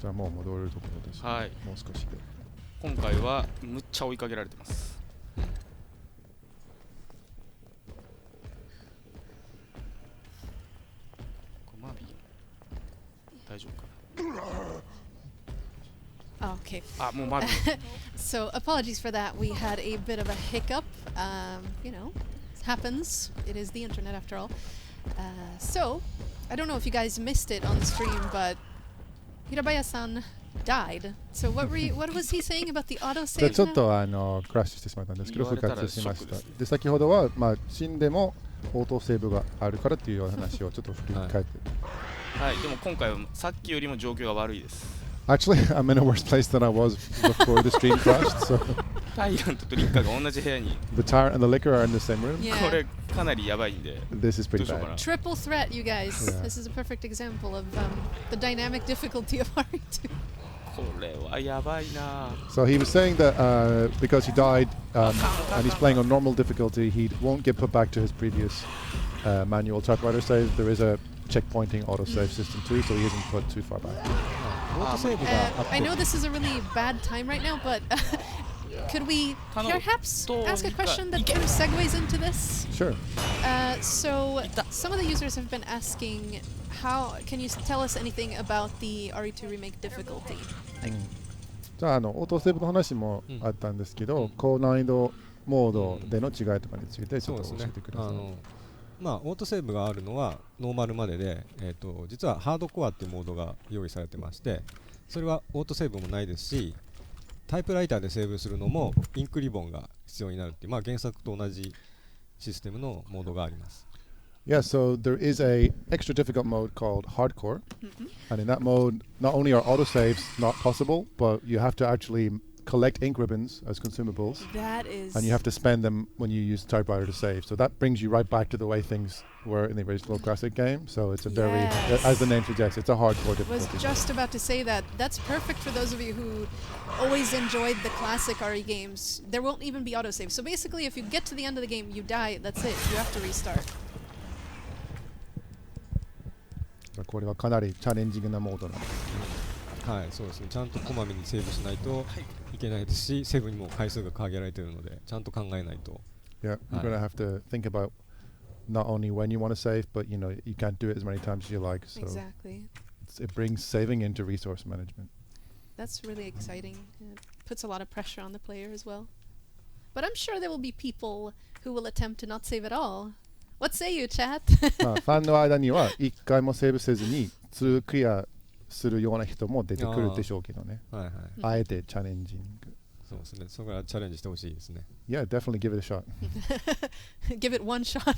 じゃあもう戻るところです、ね。はい。もう少しで。今回はむっちゃ追いかけられてます。これマービー大丈夫かな。 Okay. あ、もうマービー。So apologies for that. We had a bit of a hiccup. You know, it happens. It is the internet after all. So I don't know if you guys missed it on the stream, but Hirabayashi-san died. So what was he saying about the で autosave ちょっ now? とクラッシュしてしまったんですけど復活しました。で先ほどは、死んでもオートセーブがあるからっていう話をちょっと振り返って。はい、でも今回はさっきよりも状況が悪いです。Actually, I'm in a worse place than I was before the stream crashed. So タイラントとリッカが同じ部屋に。the tire and the liquor are in the same room. Yeah. これかなりやばいんで。This is pretty どうしようか bad. な。 Triple threat, you guys. Yeah. This is a perfect example of the dynamic difficulty of RE2. これはやばいな。 So he was saying that because he died and he's playing on normal difficulty, he won't get put back to his previous manual typewriter save. There is a checkpointing autosave system too, so he isn't put too far back. I know this is a really bad time right now, but could we perhaps ask a question that kind of segues into this? Sure. So some of the users have been asking, can you tell us anything about the RE2 remake difficulty? じゃあオートセーブの話もあったんですけど、高難易度モードでの違いとかについてちょっと教えてください。オートセーブがあるのはノーマルまでで、実はハードコアっていうモードが用意されてまして、それはオートセーブもないですし、タイプライターでセーブするのもインクリボンが必要になるっていう、原作と同じシステムのモードがあります。Yeah, so there is a extra difficult mode called hardcore, and in that mode, not only are autosaves not possible, but you have to actually collect ink ribbons as consumables. That is... And you have to spend them when you use the typewriter to save. So that brings you right back to the way things were in the original classic game. So it's a very, as the name suggests, it's a hardcore difficulty. I was just about to say that. That's perfect for those of you who always enjoyed the classic RE games. There won't even be autosave. So basically, if you get to the end of the game, you die, that's it. You have to restart. これはかなりチャレンジングなモードなんです。はい、そうですね。ちゃんとこまめにセーブしないといけないですし、セーブにも回数が限られているので、ちゃんと考えないと。Yeah, you're gonna have to think about not only when you want to save, but you can't do it as many times as you like. So exactly. It brings saving into resource management. That's really exciting. It puts a lot of pressure on the player as well. But I'm sure there will be people who will attempt to not save at all. What say you, chat? ファンの間には一回もセーブせずに2クリアするような人も出てくるでしょうけどね。あえてチャレンジング。そうですね。それからチャレンジしてほしいですね。Yeah, definitely give it a shot. Give it one shot.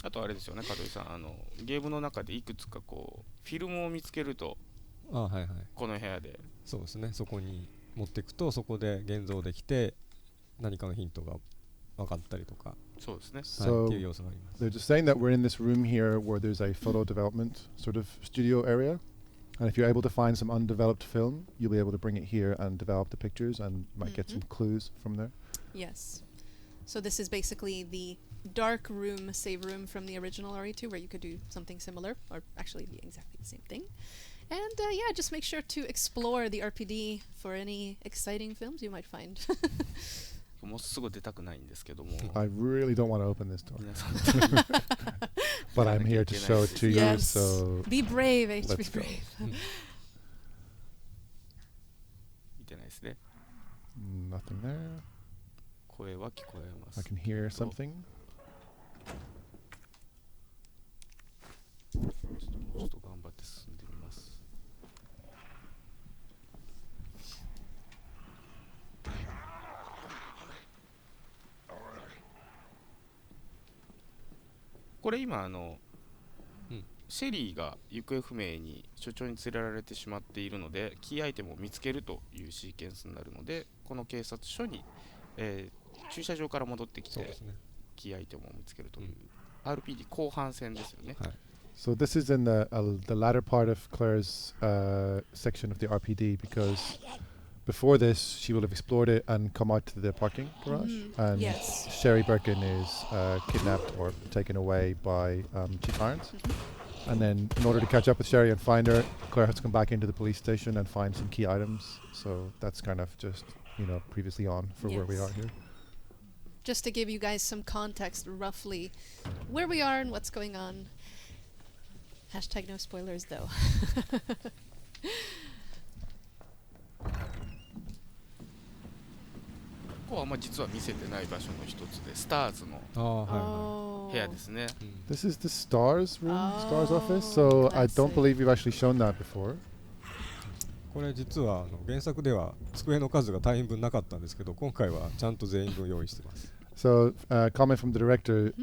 あとあれですよね、門井さん、ゲームの中でいくつかこうフィルムを見つけると、この部屋で、そうですね。そこに持っていくとそこで現像できて何かのヒントが分かったりとか。そうですね。So they're just saying that we're in this room here where there's a photo development sort of studio area, and if you're able to find some undeveloped film, you'll be able to bring it here and develop the pictures and might get some clues from there. Yes. So this is basically the dark room, save room from the original RE2 where you could do something similar, or actually exactly the same thing. And yeah, just make sure to explore the RPD for any exciting films you might find. もうすぐ出たくないんですけども。I really don't want to open this door. But I'm here to show it to you, so be brave, H. Be brave. 見てないですね。Nothing there. 声は聞こえます。I can hear something. ちょっと頑張って進んでみます。これ今シェリーが行方不明に所長に連れられてしまっているのでキーアイテムを見つけるというシーケンスになるので、この警察署に、駐車場から戻ってきて、キーアイテムを見つけるという、RPD 後半戦ですよね。So this is in the latter part of Claire's section of the RPD because before this she will have explored it and come out to the parking garage, and Sherry Birkin is kidnapped or taken away by Chief Irons. And then in order to catch up with Sherry and find her, Claire has to come back into the police station and find some key items. So that's kind of just, previously on for where we Yes. are here. Just to give you guys some context, roughly where we are and what's going on. Hashtag no spoilers, though. ここは実は見せてない場所の一つで、スターズのああ、はいは Oh. 部屋ですね。い。うん This is the Stars room, Stars Oh, office. So I don't classic. believe you've actually shown that before. これ実は原作では机の数が単位分なかったんですけど、今回はちゃんと全員分用意してます。 So, comment from the director.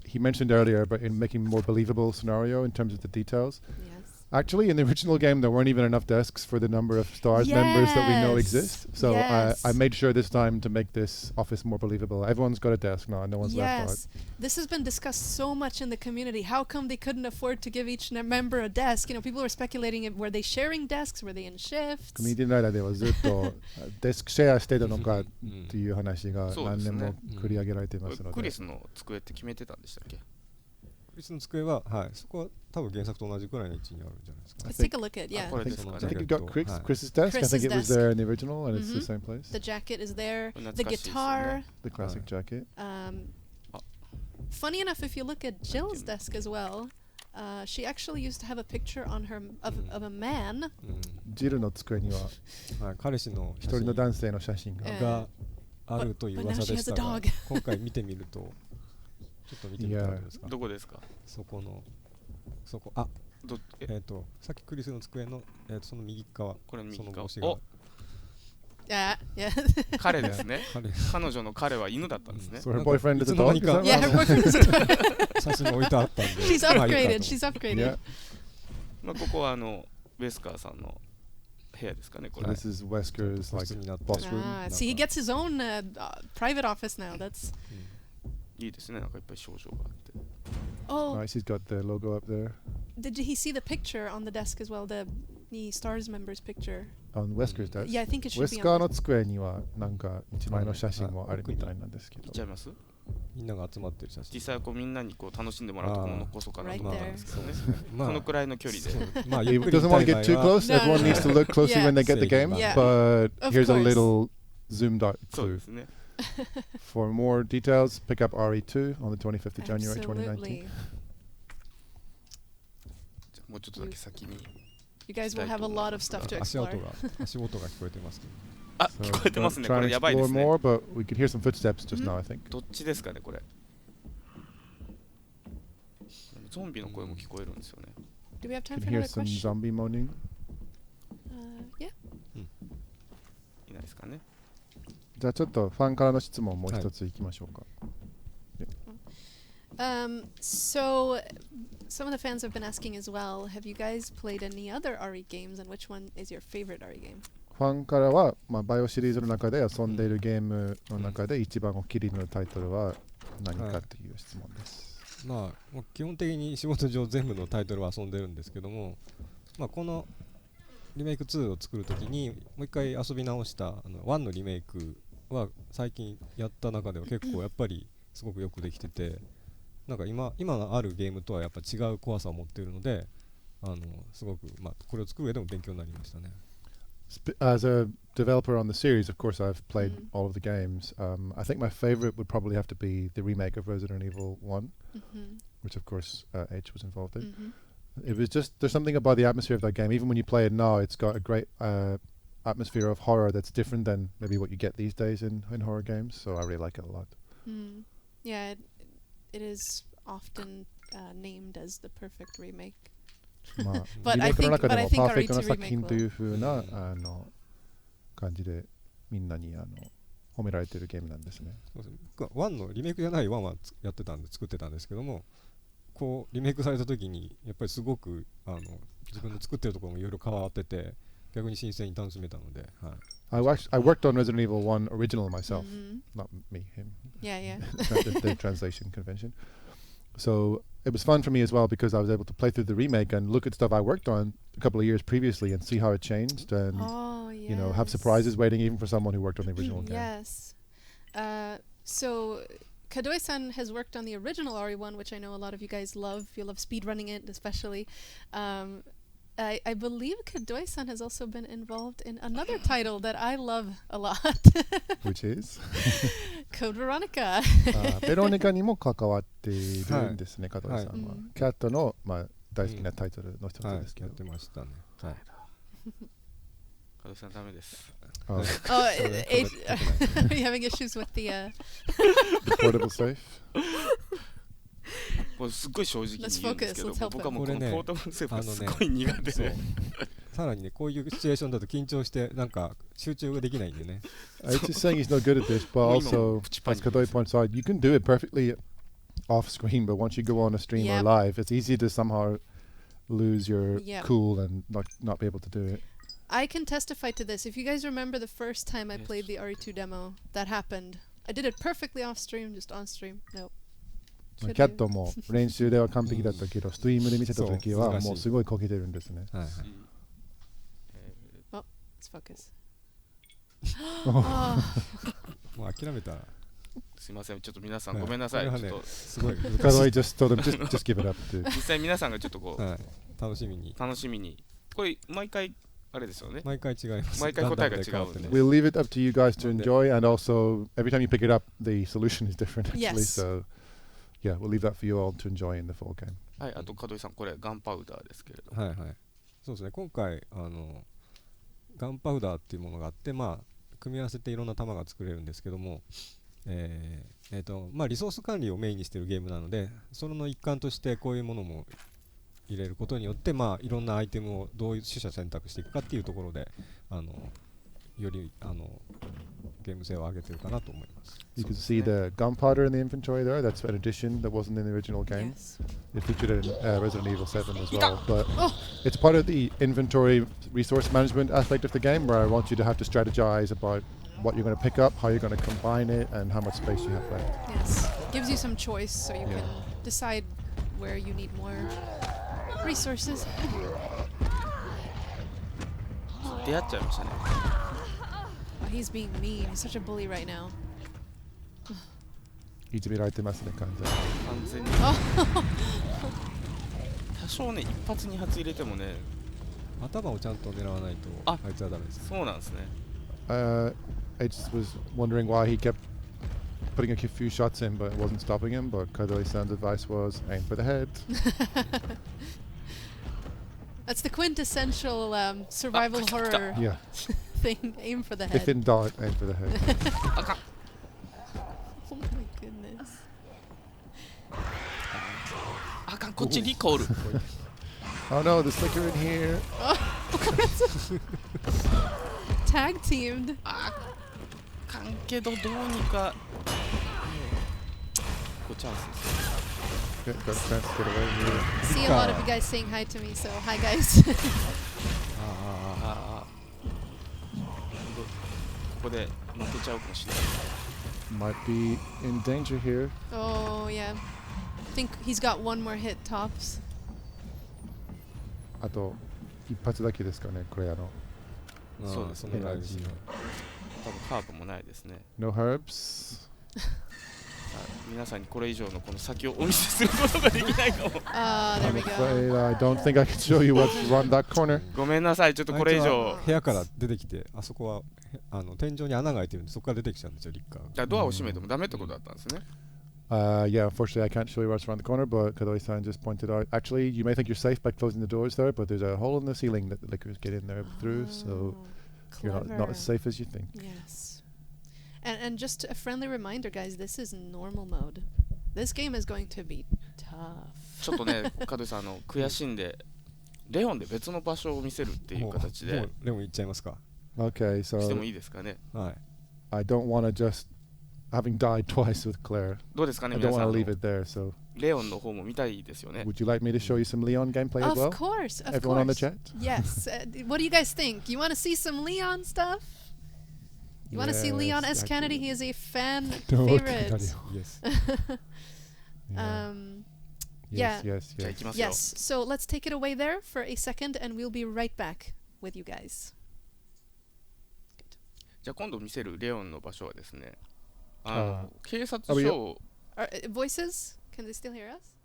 He mentioned earlier, but in making more believable scenario in terms of the details. Yes. Actually, in the original game, there weren't even enough desks for the number of Stars members that we know Yes. exist. So Yes. I made sure this time to make this office more believable. Everyone's got a desk now, no one's left out. Yes. This has been discussed so much in the community. How come they couldn't afford to give each member a desk? People were speculating, were they sharing desks? Were they in shifts? コミュニティの間ではずっとデスクシェアしてたのかっていう話がそうですね。何年も繰り上げられていますので。クリスの机って決めてたんでしたっけ？クリスの机は、はい、そこは多分原作と同じくらいの位置にあるんじゃないですか。 Let's take a look at, yeah. これですか I ね。 think it got Chris's desk. I Chris's think it was desk. there in the original, and it's the Mhm. same place. The jacket is there. The 懐かしいですよ guitar. ね。 The classic jacket. Funny enough, if you look at Jill's desk as well, she actually used to have a picture on her of a man. ジルの机にははい、彼氏の一人の男性の写真が。えがあるという But now 噂 she で has し a たが dog. 今回見てみるとちょっと見てみてもらえますか。どこですか？そこのさっきクリスの机の、その右側、これ右側その帽子が Yeah, yeah. 彼ですね。彼彼女の彼は犬だったんですね。 So her boyfriend is a いつの間 dog? にか Yeah, her boyfriend is a dog. 写真置いてあったんで She's まあいいかと upgraded. 思って She's upgraded. Yeah. まあここはウェスカーさんの部屋ですかね、こ So れ。 this is Wesker's 個 like 室になって、 boss room. Ah, see, he gets his own private office now. That's いいですね、なんかいっぱい症状があって。 oh. Nice, he's got the logo up there. Did he see the picture on the desk as well? The Stars members picture. On Wesker's desk. Yeah, I think it should be ウェスカー on. の机にはなんか一枚の写真もあるみたいなんですけどいっ。ちゃいます？みんなが集まってる写真実際こうみんなにこう楽しんでもらうとこも残そうかなと思ったんですけどね。まあこのくらいの距離で。まあ He ゆっくり doesn't 見た want い to 場 get too 合は close. No, Everyone no. needs to look closely Yeah. when they get the game. Yeah. But Of here's a course. little zoomed out そうで clue. すね。 For more details, pick up RE2 on the 25th of January 2019. Absolutely. じゃあもうちょっとだけ先に。 You guys will have a lot of stuff to 足音 explore. が聞こえてますけどあ、 So 聞こえてますね。 try こ and れやばいで explore すね。 more, but we could hear some footsteps just now, I think. どっちですかね、これ。ゾンビの声も聞こえるんですよね。 Do we have time Can for hear another some question? zombie moaning. Yeah. いないですかね。じゃあちょっとファンからの質問もう一ついきましょうか。 So, some of the fans have been asking as well, have you guys played any other RE games, and which one is your favorite RE game? ファンからは、バイオシリーズの中で遊んでいるゲームの中で一番お気に入りのタイトルは何かという質問です。まあもう基本的に仕事上全部のタイトルは遊んでるんですけども、まあ、このリメイク2を作るときにもう一回遊び直した1のリメイクは最近やった中では結構やっぱりすごくよくできてて、なんか今のあるゲームとはやっぱ違う怖さを持っているので、すごく、これを作る上でも勉強になりましたね。As a developer on the series, of course, I've played all of the games. I think my favorite would probably have to be the remake of Resident Evil 1, which of course H was involved in. It was just, there's something about the atmosphere of that game. Even when you play it now, it's got a great atmosphere of horror that's different than maybe what you get these days in horror games. So I really like it a lot. Yeah, it is often named as the perfect remake. まあ But リ I メイクの think- 中 but で I も think パーフェクトな RE2 作品という remake 風な感じでみんなに褒められてるゲームなんですね。そうですね、僕は1のリメイクじゃない1はやってたんで作ってたんですけども、こうリメイクされた時にやっぱりすごく自分の作ってるところもいろいろ変わってて逆に新鮮に楽しめたので、はい、I worked on Resident Evil 1 original myself, not me, him. Yeah, yeah. the translation convention. So it was fun for me as well because I was able to play through the remake and look at stuff I worked on a couple of years previously and see how it changed and you know have surprises waiting even for someone who worked on the original game. Yes. So Kadoi-san has worked on the original RE1, which I know a lot of you guys love. You love speedrunning it, especially. I believe Kadoi-san has also been involved in another title that I love a lot. Which is? Code Veronica. ベロニカにも関わっているんですね、加藤さんは。はいうんキャットの、大好きなタイトルの一つはいですけど。やってましたね。はい。加藤さんダメです。Oh, are you having issues with the... The portable safe? これすっごい正直に言うんですけど、 Let's focus. Let's help 僕はもうこのこれねポータブルセーフがすごい苦手そうで、さらにねこういうシチュエーションだと緊張してなんか集中ができないんでね。It's just saying he's not good at this, but also, as Kadoi points out, you can do it perfectly off screen, but once you go on a stream or Yep. live, it's easy to somehow lose your Yep. cool and not be able to do it. I can testify to this. If you guys remember the first time I Yes. played the RE2 demo, that happened. I did it perfectly off stream, just on stream. No. キャットも練習では完璧だったけど、ストリームで見せた時はそう難しいもうすごいこけてるんですね。はいはい。 Let's focus. もう諦めた。すいません、ちょっと皆さんごめんなさい。これはねちょっとすごい難しい。 Kadoi just told him, just give it up to. 実際皆さんがちょっとこう、はい。楽しみに。楽しみに、これ毎回あれですよね。毎回違います。毎回答えが違うんでランダムで変わってね We'll leave it up to you guys to enjoy, and also every time you pick it up, the solution is different actually. Yes. So, yeah, we'll leave that for you all to enjoy in the full game. はい、あと門井さん、これガンパウダーですけれど。はいはい。そうですね。今回ガンパウダーっていうものがあって、組み合わせていろんな弾が作れるんですけども、リソース管理をメインにしているゲームなので、その一環としてこういうものも入れることによって、いろんなアイテムをどういう取捨選択していくかっていうところで、よりゲーム性を上げてるかなと思います。 You can see the gunpowder in the inventory there. That's an addition that wasn't in the original game. Yes. It featured in Resident Evil 7 as well, but it's part of the inventory resource management aspect of the game, where I want you to have to strategize about what you're going to pick up, how you're going to combine it, and how much space you have left. Yes. Gives you some choice so you Yeah. can decide where you need more resources. 出会っちゃいましたね。 Oh, he's being mean. He's such a bully right now. いじめられてますね、完全に。完全に。 Oh. 多少ね、一発二発入れてもね、頭をちゃんと狙わないとあいつはダメです。そうなんですね。I just was wondering why he kept putting a few shots in, but it wasn't stopping him. But Kadoi-san's advice was aim for the head. That's the quintessential survival horror Yeah, thing. Aim for the if head. in doubt, aim for the head. あかん。 Oh my goodness. あかん、こっちリコール。 Oh no, there's liquor in here. Tag teamed. あかんけど、どうにか。これチャンスですよ。 Got a chance to get away here. See a lot of you guys saying hi to me, so hi guys. ああ。ここで負けちゃうかもしれない。 Might be in danger here. Oh yeah. I think he's got one more hit tops. あと一発だけですかね、これそうですねそんな感じの。多分カーブもないですね。 No herbs. 皆さんにこれ以上のこの先をお見せすることができないかも。 There I'm we go. afraid I don't think I can show you what's around that corner. ごめんなさい、ちょっとこれ以上。部屋から出てきて、あそこは天井に穴が開いてるんで、そこから出てきちゃうんですよ、リッカーが。だからドアを閉めてもダメってことだったんですね。 Yeah, unfortunately, I can't show you what's around the corner, but Kadoi-san just pointed out. Actually, you may think you're safe by closing the doors there, but there's a hole in the ceiling that the liquors get in there through, so you're not Clever. as safe as you think. Yes. And just a friendly reminder, guys, this is normal mode. This game is going to be tough. ちょっとね、門井さん悔しいんで、レオンで別の場所を見せるっていう形でもうレモンいっちゃいますか。Okay, しても so いいですかね。はい。 I don't want to just, having died twice with Claire, どうですかね、 I 皆 don't さ want ん to leave it there, so レオンの方も見たいですよね。 would you like me to show you some Leon gameplay as well? Of course, of Everyone on the course. chat? Yes. What do you guys think? You want to see some Leon stuff? You want to see Leon S. Yes, I Kennedy? do. He is a fan Don't favorite. tell you. Yes. Yeah. Yeah. Yes, じゃあ yes, 行きますよ。 Yes. So let's take it away there for a second, and we'll be right back with you guys. じゃあ今度見せるレオンの場所はですね、あ警察署を Voices? Can they still hear us?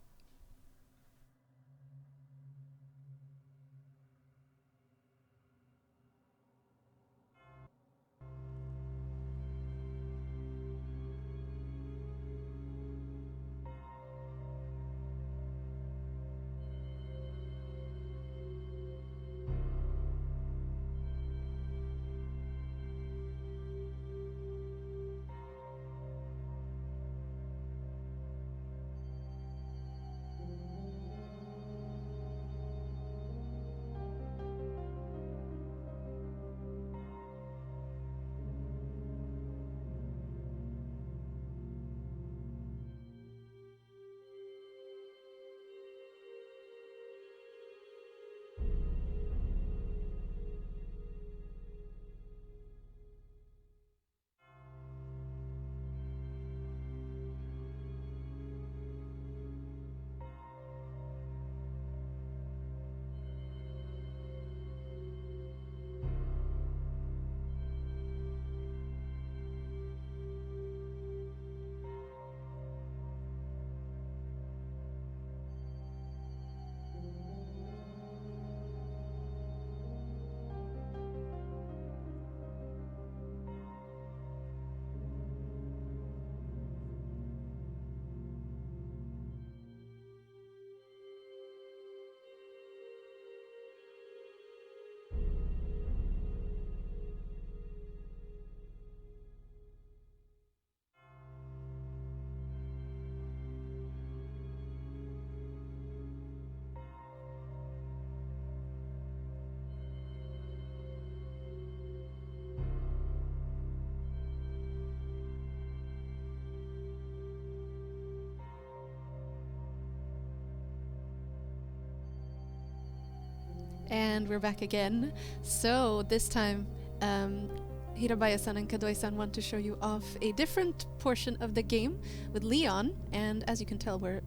And we're back again. So this time, Hirabayashi-san and Kadoi-san want to show you off a different portion of the game with Leon, and as you can tell, we're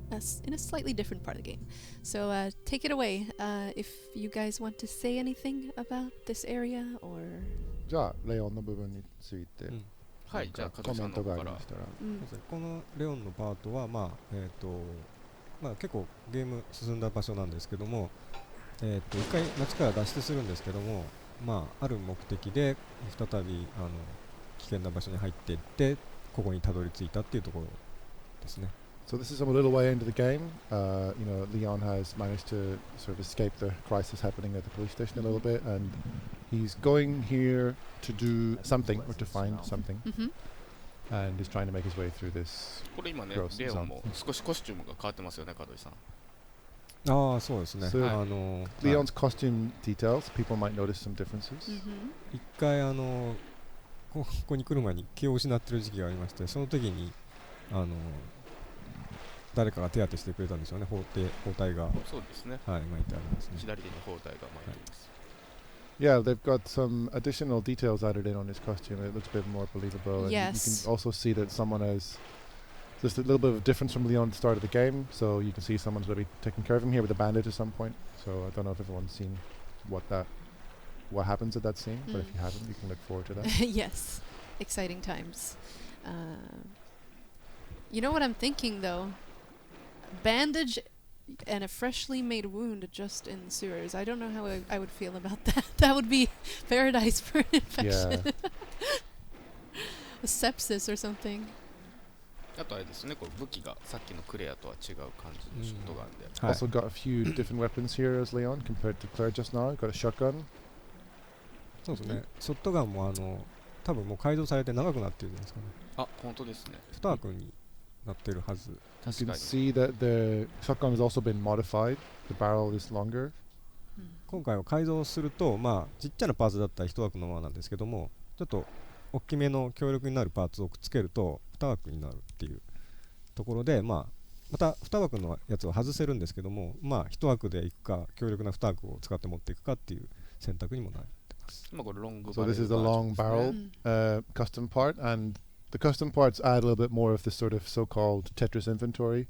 in a slightly different part of the game. So take it away if you guys want to say anything about this area or... じゃあレオンの部分について、はい、じゃあ、加藤さんの方から。このレオンのパートは、結構ゲーム進んだ場所なんですけども、一回街から脱出するんですけども、ある目的で再び危険な場所に入っていってここにたどり着いたっていうところですね。So this is a little way into the game. Leon has managed to sort of escape the crisis happening at the police station a little bit, and he's going here to do something or to find something, and he's trying to make his way through this. これ今ね、レオンも少しコスチュームが変わってますよね、門井さん。ああ、そうですね。So, Leon's costume details, people might notice some differences. 一回ここに来る前に気を失ってる時期がありまして、その時に誰かが手当てしてくれたんでしょうね。包帯がそうですね。はい、巻いてありますね。左手に包帯が巻いています。Yeah, they've got some additional details added in on his costume. It looks a bit more believable. Yes. And you can also see that someone has just a little bit of a difference from Leon at the start of the game. So you can see someone's going to be taking care of him here with a bandage at some point. So I don't know if everyone's seen what happens at that scene, but if you haven't, you can look forward to that. Yes, exciting times. You know what I'm thinking though? Bandage and a freshly made wound just in the sewers. I don't know how I would feel about that. That would be paradise for an infection. Yeah. A sepsis or something. あとあれですね、こう武器がさっきのクレアとは違う感じのショットガンで。Also got a few different weapons here as Leon compared to Claire just now. Got a shotgun. そうですね。ショットガンも多分もう改造されて長くなってるんじゃないですかね。あ、本当ですね。2枠になってるはず。You can see that the shotgun has also been modified. The barrel is longer. 今回は改造すると、ちっちゃなパーツだったら1枠のままなんですけども、ちょっと大きめの強力になるパーツをくっつけると2枠になるっていうところで、また2枠のやつを外せるんですけども、1枠でいくか強力な2枠を使って持っていくかっていう選択にもなってます。So this is a long barrel custom part, and the custom parts add a little bit more of this sort of so-called Tetris inventory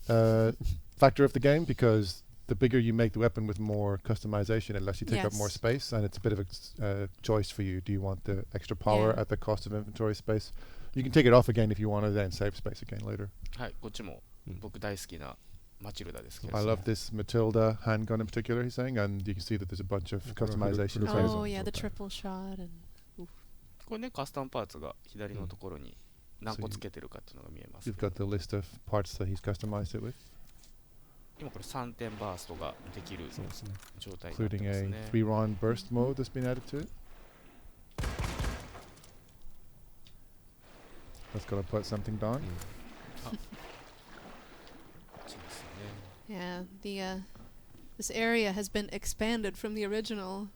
factor of the game, because the bigger you make the weapon with more customization, it lets you take up more space, and it's a bit of a choice for you. Do you want the extra power at the cost of inventory space, You can take it off again if you want to then save space again later. はい、こっちも僕大好きなマチルダですけど。 I love this Matilda handgun in particular, he's saying, and you can see that there's a bunch of customization. Oh yeah, the triple shot and. これね、カスタムパーツが左のところに何個つけてるかっていうのが見えます。 You've got the list of parts that he's customized it with. 今これ3点バーストができる状態になって Including ますね。 a 3-round burst mode that's been added to it. That's gonna put something down. こっちですね。 Yeah, this area has been expanded from the original,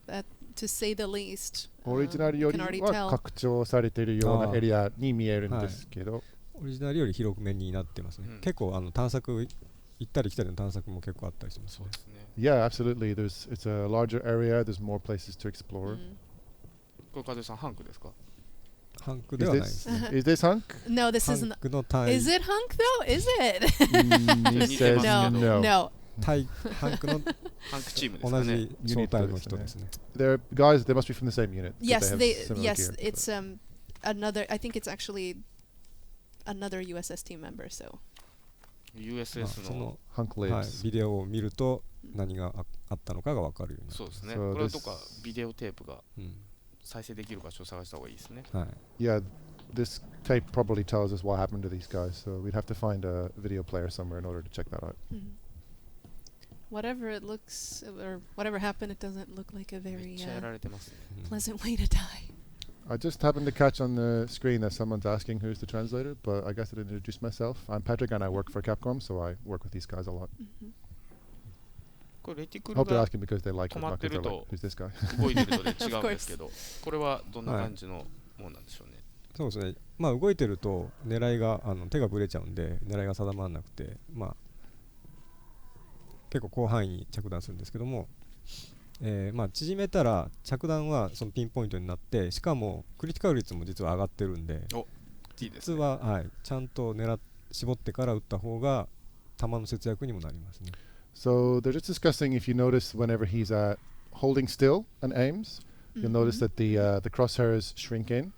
to say the least. オリジナルより can already は tell. 拡張されているようなエリアに見えるんですけど、オリジナルより広めになってますね。結構探索行ったり来たりの探索も結構あったりします。そうですね。 Yeah, absolutely. It's a larger area. There's more places to explore. これ風さんハンクですか？ハンクではないですね。 Is this hunk? No, this ハ isn't. ンクの対 Is it hunk though? Is it? He says no, no. no. 対ハンクのハンクチームです同かね。じ正体の人ですね。They're guys. They must be from the same unit. 'Cause Yes, they have similar yes, gear, it's but- another. I think it's actually another USS team member. So まあ USS のその Hunk はい lives. ビデオを見ると何があったのかが分かるようになる。そうですね。そうこれとかビデオテープがうん再生できる場所を探した方がいいですね。はい。 Yeah, this tape probably tells us what happened to these guys. So we'd have to find a video player somewhere in order to check that out. whatever it looks or whatever happened, it doesn't look like a めっ very ちゃやられてますね。pleasant way to die. I just happened to catch on the screen that someone's asking who's the translator, but I guess I didn't introduce myself. I'm Patrick and I work for Capcom, so I work with these guys a lot. これレティク I ル hope they're が asking because they like it, 止ま not って because る they're と like, who's this guy? 動いてるとで違うんですけど、これはどんな感じのものなんでしょうね。そうですね。まあ動いてると狙いが手がぶれちゃうんで狙いが定まらなくて、まあ結構広範囲に着弾するんですけども、まあ縮めたら着弾はそのピンポイントになって、しかもクリティカル率も実は上がってるんで、いいですね。実は、はい、ちゃんと絞ってから撃った方が弾の節約にもなりますね。So they're just discussing if you notice whenever he's holding still and aims, you'll notice that the crosshairs shrink in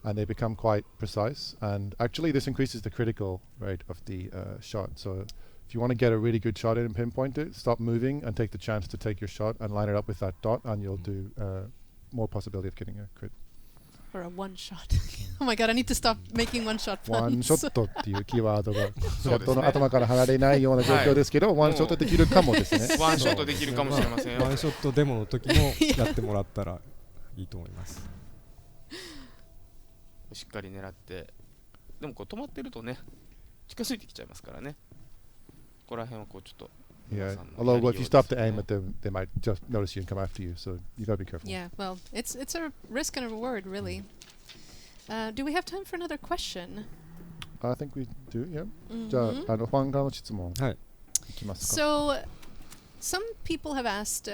and they become quite precise. And actually this increases the critical rate of the shot. So if you want to get a really good shot in and pinpoint it, stop moving and take the chance to take your shot and line it up with that dot, and you'll do more possibility of getting a crit. Or a one shot. Oh my god, I need to stop making one shot One puns. shot っていうキーワードがシそうですねョットの頭から離れないような状況ですけど、ワンショットできるかもですね。ワンショットできるかもしれませんよ。ワンショットデモの時もやってもらったらいいと思います。しっかり狙って、でもこう止まってるとね、近づいてきちゃいますからね。ここら辺はこうちょっと。Yeah. Although if you stop to aim at them, they might just notice you and come after you. So you gotta be careful. Yeah, well, it's a risk and a reward, really. Do we have time for another question? I think we do. Yeah. じゃあファン側の質問いきますか。So, some people have asked,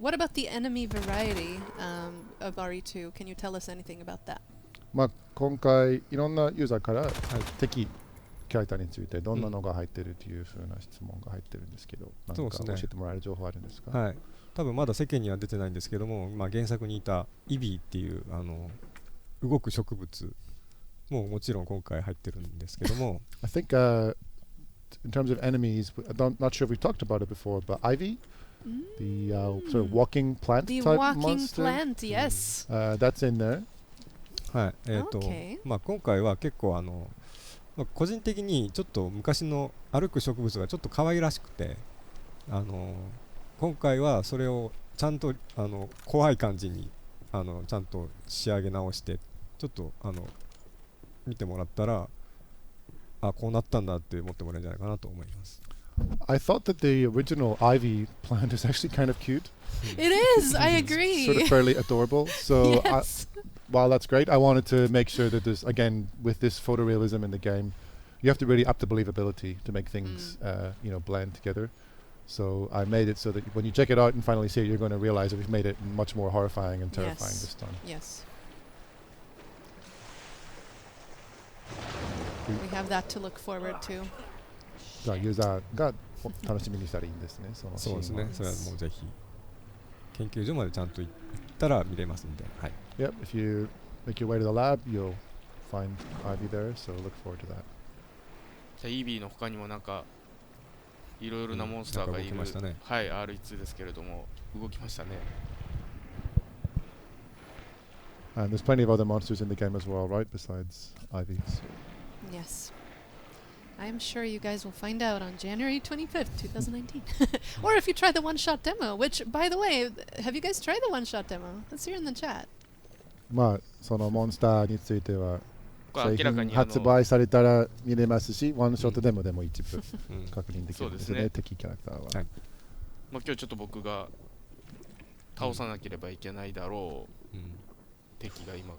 what about the enemy variety of RE2? Can you tell us anything about that? まあ今回いろんなユーザーから敵キャラクターについてどんなのが入ってるというふうな質問が入ってるんですけど、何か教えてもらえる情報あるんですか？はい。多分まだ世間には出てないんですけども、まあ原作にいたイビーっていう動く植物ももちろん今回入ってるんですけども。I think in terms of enemies, not sure if we've talked about it before, but Ivy, the sort of walking plant The type walking monster, plant, yes. that's in there. はい。Okay. まあ今回は結構まあ個人的にちょっと昔の歩く植物がちょっと可愛らしくて、今回はそれをちゃんと怖い感じにちゃんと仕上げ直してちょっと見てもらったらこうなったんだって思ってもらえるんじゃないかなと思います。I thought that the original ivy plant is actually kind of cute. It is, I agree. Sort of fairly adorable. So Yes. while that's great, I wanted to make sure that there's, again, with this photorealism in the game, you have to really up the believability to make things, blend together. So I made it so that when you check it out and finally see it, you're going to realize that we've made it much more horrifying and terrifying Yes. this time. Yes. We have that to look forward to. じゃあユーザーが楽しみにしたらいいんですね。そうですね。それはもうぜひ研究所までちゃんと行ったら見れますんで。はい。Yep, if you make your way to the lab, you'll find Ivy there, so look forward to that. じゃあイービーの他にもなんかいろいろなモンスターがいる、なんか動きましたね。はい R2 ですけれども動きましたね。 And there's plenty of other monsters in the game as well, right? Besides Ivy's. Yes. I'm sure you guys will find out on January 25th, 2019. Or if you try the one-shot demo, which, by the way, have you guys tried the one-shot demo? Let's hear in the chat. まあそのモンスターについてはこれ明らかに発売されたら見れますし、ワンショットでも一部確認できるんですよね、そうですね。敵キャラクターは。はい。まあ、今日ちょっと僕が倒さなければいけないだろう敵が今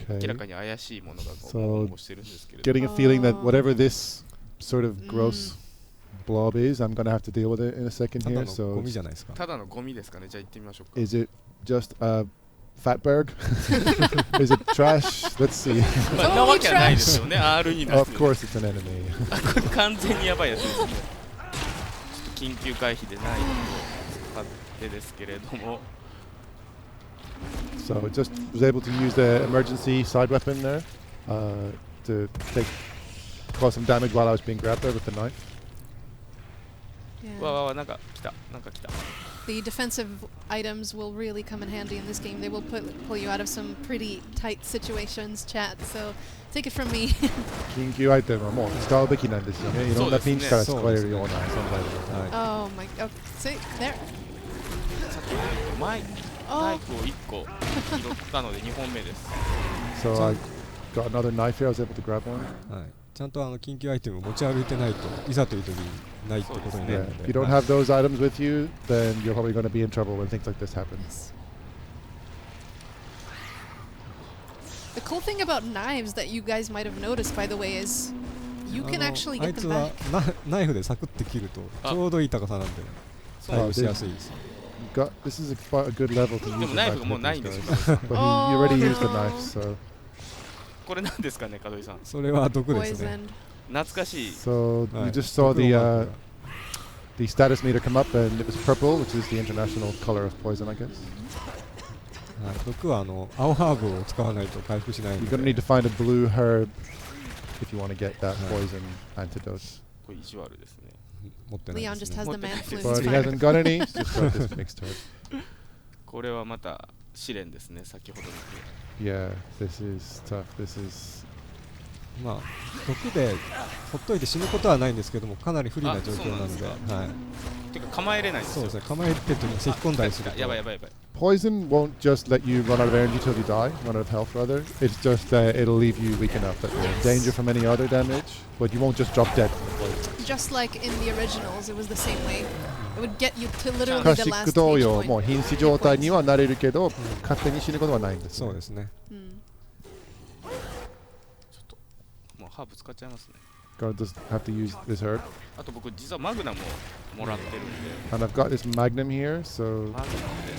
明らかに怪しいものがこうモンモンしてるんですけれども、 Getting a feeling that whatever this sort of gross blob is, I'm going to have to deal with it in a second ただ here. の So ゴミじゃないですか。ただのゴミですかね。じゃあ行ってみましょうか。 is it just a fatberg? Is it trash? Let's see. まあなわけはないですよね。R になって Of course it's an enemy. これ完全にやばいやつですね。ちょっと緊急回避でないのを使ってですけれども、 So just was able to use the emergency side weapon there to cause some damage while I was being grabbed there with the knife. わわわなんか来たなんか来た。 The defensive items will really come in handy in this game. They will pull you out of some pretty tight situations, chat. So take it from me. 緊急アイテムはもう使うべきなんですよね。いろんなピンチから救われるような存在です。Oh my god. See, there. さっきのナイフを1個拾ったので2本目です。 So I got another knife here. I was able to grab one. はい。ちゃんと緊急アイテムを持ち歩いてないといざという時にないってことにな Yeah. るの If で。 you don't はい have those items with you, then you're probably going to be in trouble when things like this happen. The cool thing about knives that you guys might have noticed, by the way, is you can actually あい get つ them は back. ナイフでサクッて切るとちょうどいい高さなんで対応しやすいです。 This is quite a good level to use. でもナイフがもうないんですよ。 But he already used the knife, so これなんですかね、門井さん。それは毒ですね。 Poisoned. 懐かしい。 so we はい just saw 毒のマークが the status meter come up, and it was purple, which is the international color of poison, I guess. はい毒は青ハーブを使わないと回復しないの You're going to で need to find a blue herb if you want to get that poison antidote. これ意地悪ですね。持ってない Leon です just ね has the man flu. But It's he fine. hasn't got any. He's just got this mixed herb. これはまた試練ですね、先ほどの。 Yeah, this is tough. This is まあ毒でほっといて死ぬことはないんですけどもかなり不利な状況なので、あそうはい、てか構えれないんですよ。そうですね構えてとに咳き込んだりするとやばいやばいやばい。 poison won't just let you run out of energy till you die, run out of health rather. It's just it'll leave you weak enough that you're in danger from any other damage, but you won't just drop dead from the poison. Just like in the originals, it was the same way. It would get you to literally ク the ラシッ last ク同 page 様 point. もう瀕死状態にはなれるけど勝手に死ぬことはないんです、ね、そうですね。Mm. ちょっともうハーブ使っちゃいますね。 Gotta just have to use this herb. あと僕実はマグナムをもらってるんで、 And I've got this magnum here, so マグ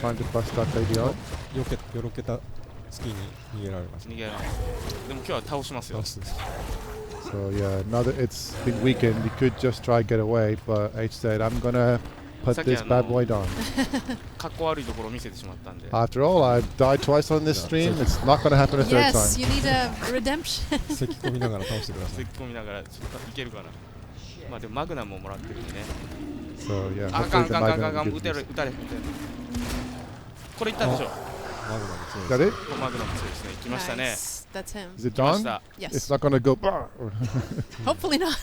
ナム time to bust that baby out. よろけた隙に逃げられますで逃げられます。でも今日は倒しますよ。 So yeah, now that it's been weakened, you could just try get away, but H said, I'm gonna put this bad boy down. かっこ悪いところを見せてしまったんで。 After all, I've died twice on this stream. It's not gonna happen a third Yes, time. you need a redemption. 咳込みながら倒してください。突っ込みながらちょっといけるかな。まあでもマグナムをもらってるんでね。 So yeah, あかん hopefully the あかんあかんあか magnum ん will 撃て give る us- 撃たれ撃てる。これいったでしょ。マグナム強い Is that で it? マグナム強いですね。来ましたね。 Nice. That's him. Is it 来ま done? した。 Yes. It's not gonna go. Hopefully not.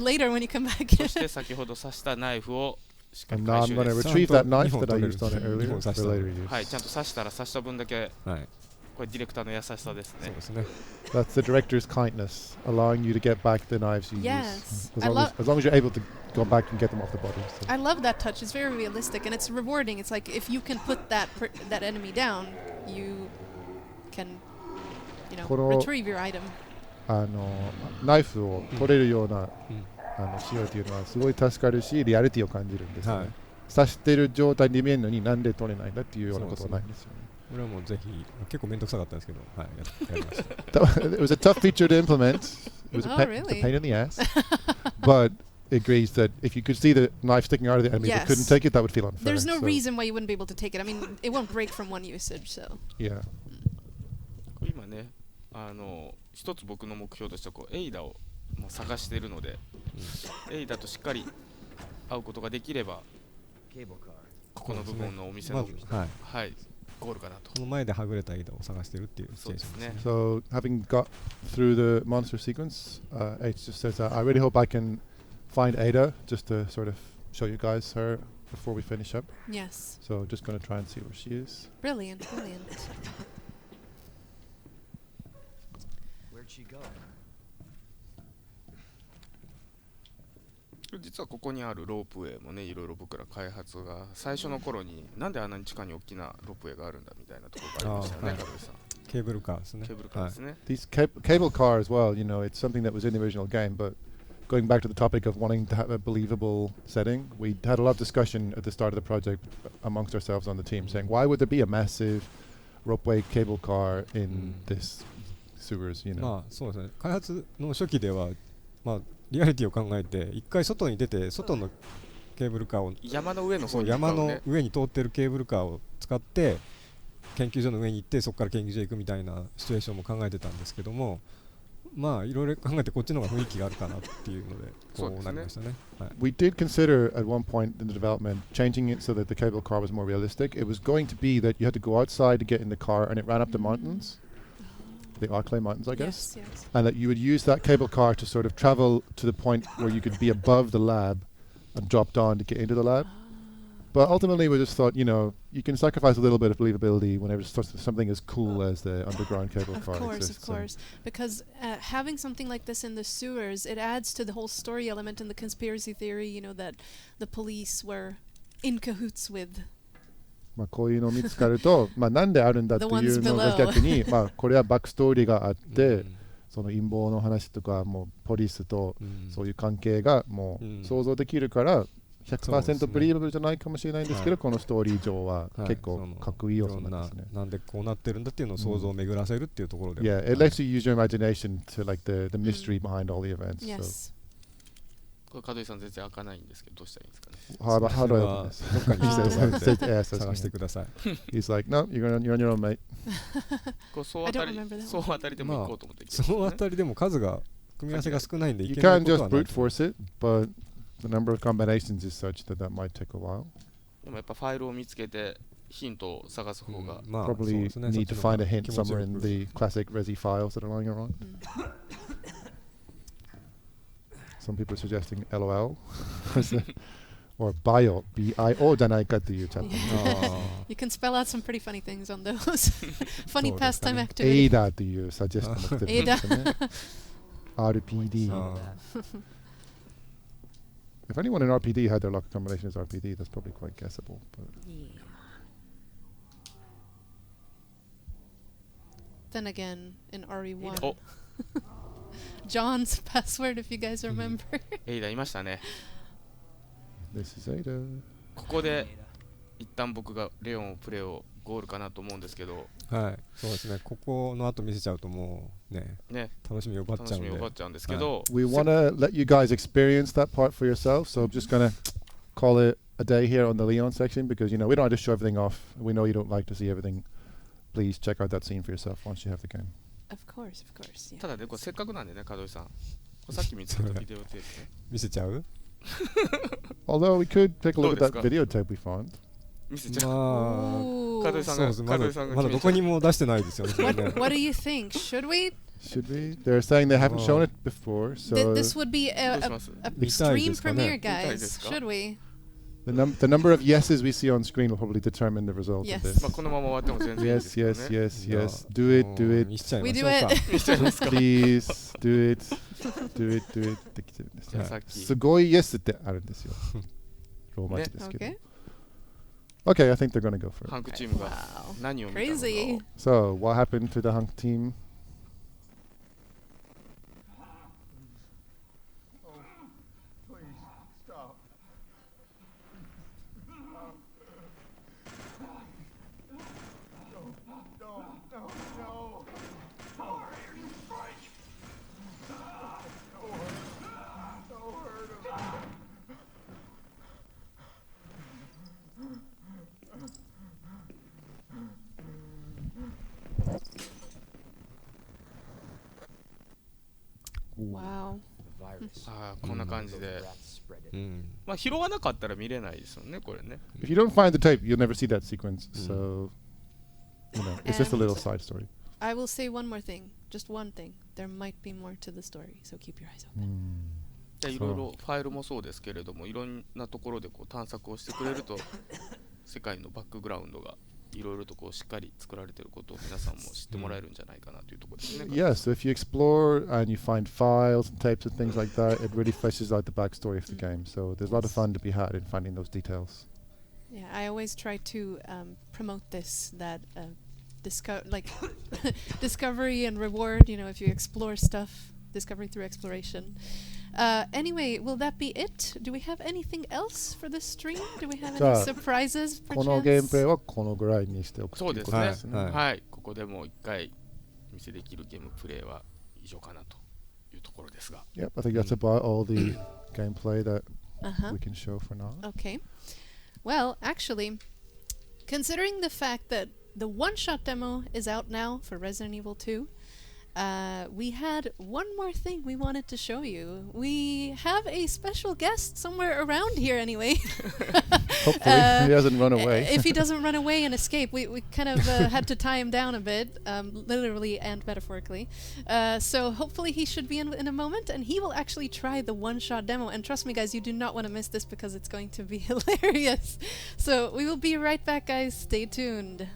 Later when you come back そして先ほど刺したナイフをしっかり And now 回 I'm 収 gonna です。 retrieve that knife Nihon that I toreru. used on it earlier Nihon for sashita. later use. はい、ちゃんと刺したら刺した分だけす。はい。これディレクターの優しさですねそう。ですね。 That's the director's kindness, allowing you to get back the knives you Yes. use. I As long as you're able to go back and get them off the body. So. I love that touch. It's very realistic and it's rewarding. It's like if you can put that enemy down, you can, Koro- retrieve your item. ナイフを取れるような、うん仕様というのはすごい助かるし、リアリティを感じるんですよね。はい。刺してる状態に見えるのになんで取れないんだっていうようなことはないんですよね。これはもうぜひ結構面倒くさかったんですけど、はいやりました。 It was a tough feature to implement. It was Oh, a really? pain in the ass. But it agrees that if you could see the knife sticking out of the enemy but couldn't Yes. take it, that would feel unfair. There's no So, reason why you wouldn't be able to take it. I mean, it won't break from one usage, so. Yeah. これ今ね、一つ僕の目標としてはこうエイダをもう探しているので、エイダとしっかり会うことができればここの部分のお店の、はい、はい、ゴールかなと。この前ではぐれた間を探してるっていうシチュエーションですね。So having got through the monster sequence, H just says, I really hope I can find Ada just to sort of show you guys her before we finish up. Yes. So just going to try and see where she is. Brilliant, brilliant. Where'd she go? 実はここにあるロープウェイもね、いろいろ僕ら開発が最初の頃になんであんなに地下に大きなロープウェイがあるんだみたいなところがありましたよね、はい門井さん。ケーブルカーですね。ケーブルカーですね。These cable car as well, you know, it's something that was in the original game, but going back to the topic of wanting to have a believable setting, we had a lot of discussion at the start of the project amongst ourselves on the team saying, why would there be a massive ropeway cable car in this sewers, you know? まあそうですね。開発の初期では、まあリアリティを考えて一回外に出て外のケーブルカーを山の上の方に山の上に通ってるケーブルカーを使って研究所の上に行ってそこから研究所へ行くみたいなシチュエーションも考えてたんですけども、まあいろいろ考えてこっちの方が雰囲気があるかなっていうのでこうなりましたね。はい、We did consider at one point in the development changing it so that the cable car was more realistic. It was going to be that you had to go outside to get in the car and it ran up the mountains, the Arclay Mountains, I guess, Yes, yes. and that you would use that cable car to sort of travel to the point where you could be above the lab and drop down to get into the lab. But ultimately, we just thought, you know, you can sacrifice a little bit of believability whenever something as cool as the underground cable car exists. Of course. Because having something like this in the sewers, it adds to the whole story element and the conspiracy theory, you know, that the police were in cahoots with. まあこういうのを見つかると、まあなんであるんだっていうのが逆に、まあこれはバックストーリーがあって、その陰謀の話とかもうポリスとそういう関係がもう想像できるから、100% ブリーバブルじゃないかもしれないんですけど、このストーリー上は結構かっこいい要素なんですね。なんでこうなってるんだっていうのを想像を巡らせるっていうところで。Yeah, it lets you use your imagination to like the mystery behind all the events. Yes. これ門井さん全然開かないんですけどどうしたらいいんですかね。How do I open this? どっかに探探してください。He's like, no, you're on your own, mate. これ総当たり総当たりでも行こうと思って。総当たりでも数が組み合わせが少ないんでい You けない can't ことは just ない brute。force it, but the number of combinations is such that that might take a while. でもやっぱファイルを見つけてヒントを探す方が、まあそう Probably ですね。 need to find a hint 気持ちよ somewhere in く the classic Resi files that are lying around. Some people are suggesting LOL or bio, B-I-O じゃないかというチャット。You can spell out some pretty funny things on those. Funny そうですかね。 pastime activity. ADA というサジェストも来てるんですよね。RPD. あ If anyone in RPD had their lock combination as RPD, that's probably quite guessable. But Then again, in RE1, お John's password, if you guys remember. エイダいましたね。 this is Ada. ここで一旦僕がレオンをプレーをゴールかなと思うんですけど、はい、そうですね。ここの後見せちゃうともうね、ね、楽しみ奪っ楽ちゃうんで。しみ奪っちゃうんですけど、 We want to let you guys experience that part for yourself, so I'm just going to call it a day here on the Leon section because, you know, we don't have to show everything off. We know you don't like to see everything. Please check out that scene for yourself once you have the game. Of course, yeah. ただね、これせっかくなんでね、門井さん。これさっき見つけたビデオテープね。見せちゃう？ Although we could take a look at that どうですか？ videotape we found. 見せちゃう。ま Ooh. 門井さんが、そうです。ま門井さんがだどこにも出してないですよね。それ What, ね what do you think? Should we? Should we? They're saying they haven't shown it before, so This would be どうします a 見たい stream ですかね？ premiere, guys. 見たいですか？ Should we? the number of yeses we see on screen will probably determine the result Yes. of this. まあこのまま終わっても全然いいで Yes, すけどね。 yes, yes, じゃあ yes. Do it, もう do it. 見しちゃいま We し do ょうか。 it. 見せちゃいますか。 Please, do it. Do it, do it. できてるんですよ。じゃあさっき。すごい yes ってあるんですよ。ローマ字ですけど。 Okay. Okay, I think they're going to go for it. ハンクチームが Wow. 何を見たの Crazy. か。 So, what happened to the Hunk team? こんな感じで、 Spread it. まあ拾わなかったら見れないですよね、これね。 If you don't find the tape, you'll never see that sequence. So, it's just a little side story. I will say one more thing, just one thing. There might be more to the story, so keep your eyes open. でいろいろファイルもそうですけれども、いろんなところでこう探索をしてくれると世界のバックグラウンドがいろいろとこうしっかり作られていることを皆さんも知ってもらえるんじゃないかなというところですね。 Yeah, so if you explore and you find files and tapes and things like that, it really fleshes out the backstory of the game. So there's a lot of fun to be had in finding those details. Yeah, I always try to promote this, that discovery and reward, if you explore stuff, discovery through exploration. Anyway, will that be it? Do we have anything else for this stream? Do we have any surprises, このゲームプレイ perchance? はこのぐらいにしておくそうですといね。ことですね。はい、ここでもう一回お見せできるゲームプレイは以上かなというところですが。 Yep, I think that's about all the gameplay that Uh-huh. we can show for now. Okay. Well, actually, considering the fact that the one-shot demo is out now for Resident Evil 2, we had one more thing we wanted to show you. We have a special guest somewhere around here anyway. Hopefully, he hasn't run away. If he doesn't run away and escape, we kind of had to tie him down a bit, literally and metaphorically. So hopefully he should be in a moment, and he will actually try the one-shot demo. And trust me, guys, you do not want to miss this because it's going to be hilarious. So we will be right back, guys. Stay tuned.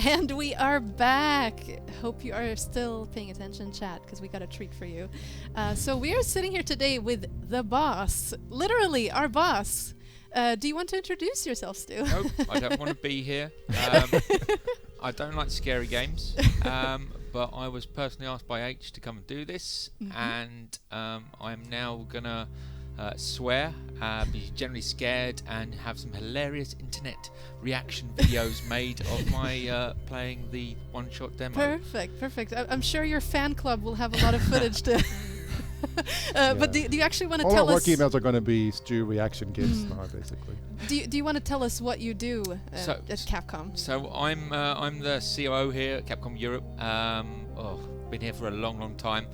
And we are back. Hope you are still paying attention, chat, because we got a treat for you. So we are sitting here today with the boss, literally our boss. Do you want to introduce yourself, Stu? Nope, I don't want to be here. I don't like scary games, but I was personally asked by H to come and do this, and I'm now gonna swear, be generally scared, and have some hilarious internet reaction videos made of my playing the one-shot demo. Perfect. I'm sure your fan club will have a lot of footage to. But do you actually want to All tell our us? work emails are going to be Stu reaction gifts now, basically. Do you want to tell us what you do So- at Capcom? So I'm the COO here at Capcom Europe. Been here for a long time.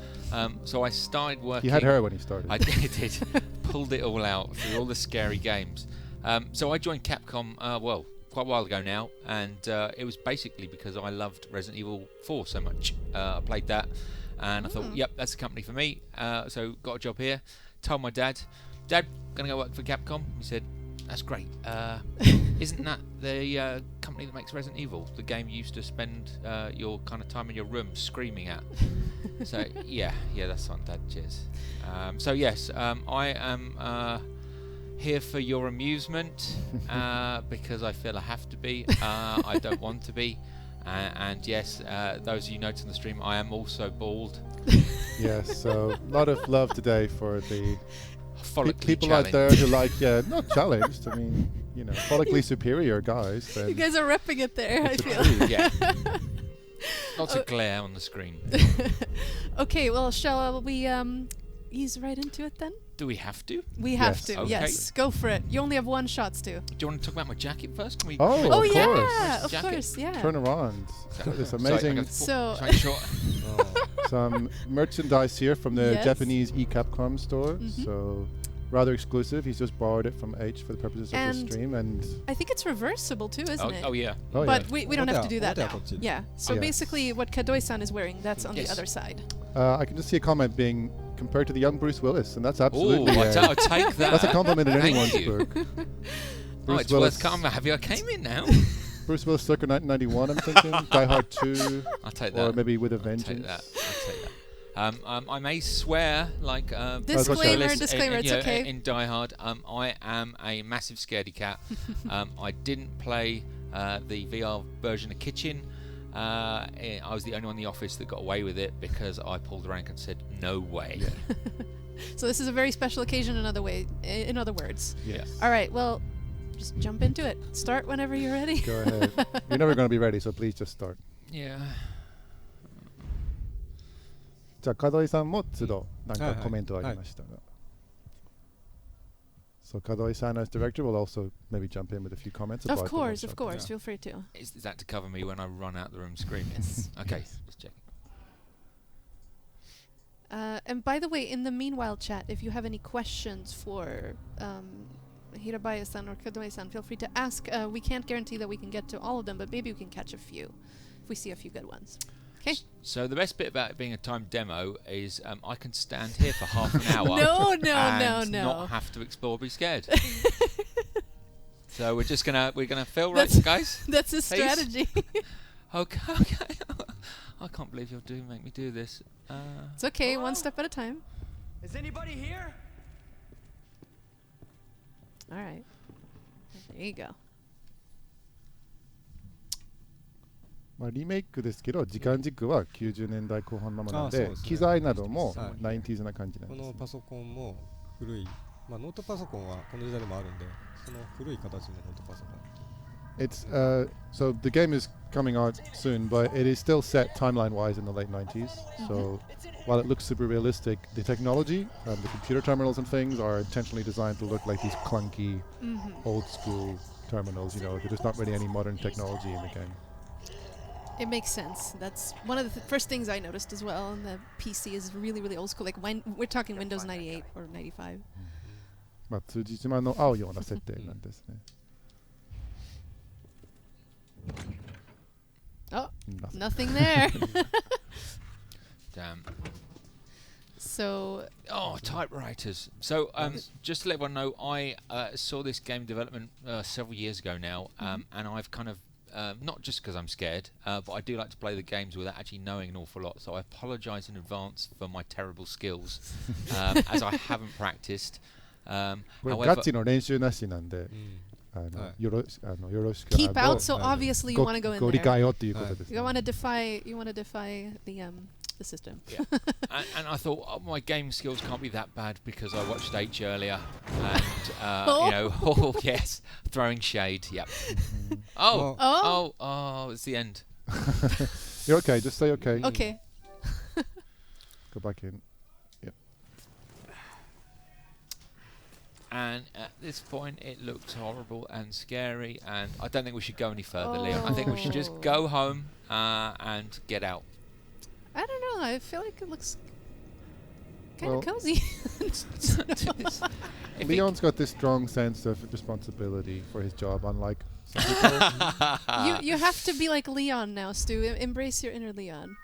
So I started working. He had her when he started. I did. Pulled it all out through all the scary games. So I joined Capcom, quite a while ago now, and it was basically because I loved Resident Evil 4 so much. I played that, and I thought, yep, that's the company for me. So got a job here. Told my dad, gonna go work for Capcom. He said, that's great. Isn't that the company that makes Resident Evil? The game you used to spend your kind of time in your room screaming at. So yeah, that's fun, Dad. Cheers. So yes, I am here for your amusement because I feel I have to be. I don't want to be. And yes, those of you noticing the stream, I am also bald. Yes, so a lot of love today for the people out challenged. there who like, not challenged. I mean, follically superior guys. Then You guys are repping it there, I it's a feel. treat. Yeah. Lots of glare on the screen. Okay, well, shall we ease right into it then? Do we have to? We have Yes. to, Okay. yes. Go for it. You only have one shot, Stu. Do you want to talk about my jacket first? Can we? Oh, Oh, of yeah, course. of Jacket. course, yeah. Turn around. This Sorry, amazing So- make sure. some merchandise here from the Yes. Japanese eCapcom store. Mhm. So rather exclusive. He's just borrowed it from H for the purposes of the And stream. And I think it's reversible too, isn't it? Oh yeah. But we don't have to do that Otea now. kochi. Yeah. So Yeah. basically, what Kadoi-san is wearing, that's on Yes. the other side. I can just see a comment being compared to the young Bruce Willis, and that's Oh, absolutely I'll take that. that's a compliment in Thank anyone's you. book. Oh, Bruce it's Willis. worth coming. Have you came in now? Bruce Willis circa 1991, I'm thinking. Die Hard 2, I'll take or that. maybe With a I'll take Vengeance. that. I'll take that. I may swear, like Disclaimer, Willis disclaimer, it's okay. In Die Hard, I am a massive scaredy cat. I didn't play the VR version of Kitchen. I was the only one in the office that got away with it because I pulled rank and said no way. So this is a very special occasion in other words. Yes. All right, well, just jump into it. Start whenever you're ready. Go ahead. You're never going to be ready, so please just start. Yeah. じゃあ門井さんも都度なんはいはいかコメントありましたが。So Kadoi-san as director will also maybe jump in with a few comments about Of the course, workshop. of course. Yeah. Feel free to. Is that to cover me when I run out the room screaming? Yes. Okay, just checking. And by the way, in the meanwhile chat, if you have any questions for Hirabayashi-san or Kadoi-san, feel free to ask. We can't guarantee that we can get to all of them, but maybe we can catch a few if we see a few good ones. Okay? So the best bit about it being a timed demo is I can stand here for half an hour. No, and no. not have to explore, or be scared. So we're gonna fill, right, That's- guys? That's a Please? strategy. Okay. I can't believe you'll make me do this. It's okay, one step at a time. Is anybody here? All right. There you go. まあリメイクですけど時間軸は90年代後半のままなのであそうですね機材などもはい 90s な感じなんこですね。のパソコンも古い、ノートパソコンはこの時代でもあるんで、その古い形のノートパソコン。 It's so the game is coming out soon, but it is still set timeline-wise in the late 90s. So while it looks super realistic, the technology, the computer terminals and things are intentionally designed to look like these clunky, old-school terminals. There's just not really any modern technology in the game. It makes sense. That's one of the first things I noticed as well. And the PC is really, really old school. Like when we're talking Windows 98 or 95. まあ辻褄の合うような設定なんですね。 Oh, Nothing. nothing there. Damn. So, Oh, typewriters. So, just to let everyone know, I saw this game development several years ago now, and I've kind of, not just because I'm scared, but I do like to play the games without actually knowing an awful lot, so I apologise in advance for my terrible skills, as I haven't practiced. これ However, ガチの練習なしなんで、はいよろしく keep out. So はい obviously you want to go in ご理 there. 解をっていうことです、 You want to defy. You want to defy the system. Yeah. and I thought, oh, my game skills can't be that bad because I watched H earlier, and oh yes, throwing shade. Yep. Oh, it's the end. You're okay, just say okay. Okay. Go back in. And at this point, it looks horrible and scary, and I don't think we should go any further, Leon. I think we should just go home and get out. I don't know. I feel like it looks kind Well- of cozy. If it- Leon's got this strong sense of responsibility for his job, unlike You have to be like Leon now, Stu. Embrace your inner Leon.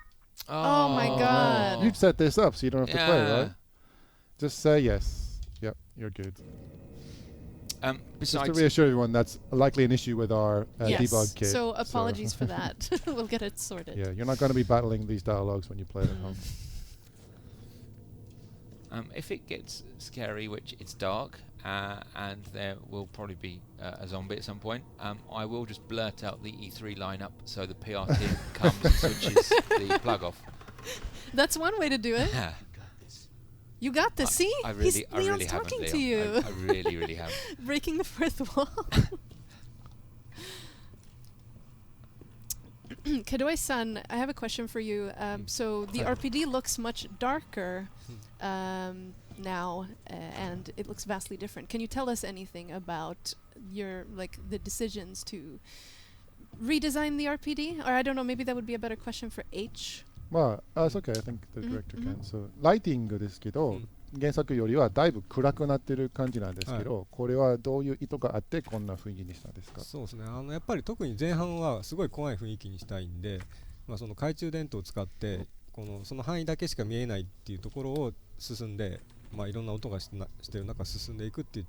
Oh my God. You've set this up so you don't have to play, Yeah. right? Just say yes. Yep, you're good. Just to Besides, reassure everyone, that's likely an issue with our Yes. debug kit. So apologies for that. We'll get it sorted. Yeah, you're not going to be battling these dialogues when you play it at home. if it gets scary, which it's dark, and there will probably be a zombie at some point, I will just blurt out the E3 lineup so the PR team comes and switches the plug off. That's one way to do it. You got this. See? I Leon's really talking haven't, to you. Leon. I really, really have. Breaking the fourth wall. Kadoi-san, I have a question for you. So the RPD looks much darker now, and it looks vastly different. Can you tell us anything about your the decisions to redesign the RPD? Or I don't know, maybe that would be a better question for H. Well, it's okay. I think the director can. So, ライティングですけど、原作よりはだいぶ暗くなってる感じなんですけど、これはどういう意図があってこんな雰囲気にしたんですか？そうですね。やっぱり特に前半はすごい怖い雰囲気にしたいんで、その懐中電灯を使ってその範囲だけしか見えないっていうところを進んで、いろんな音がしてる中進んでいくっていう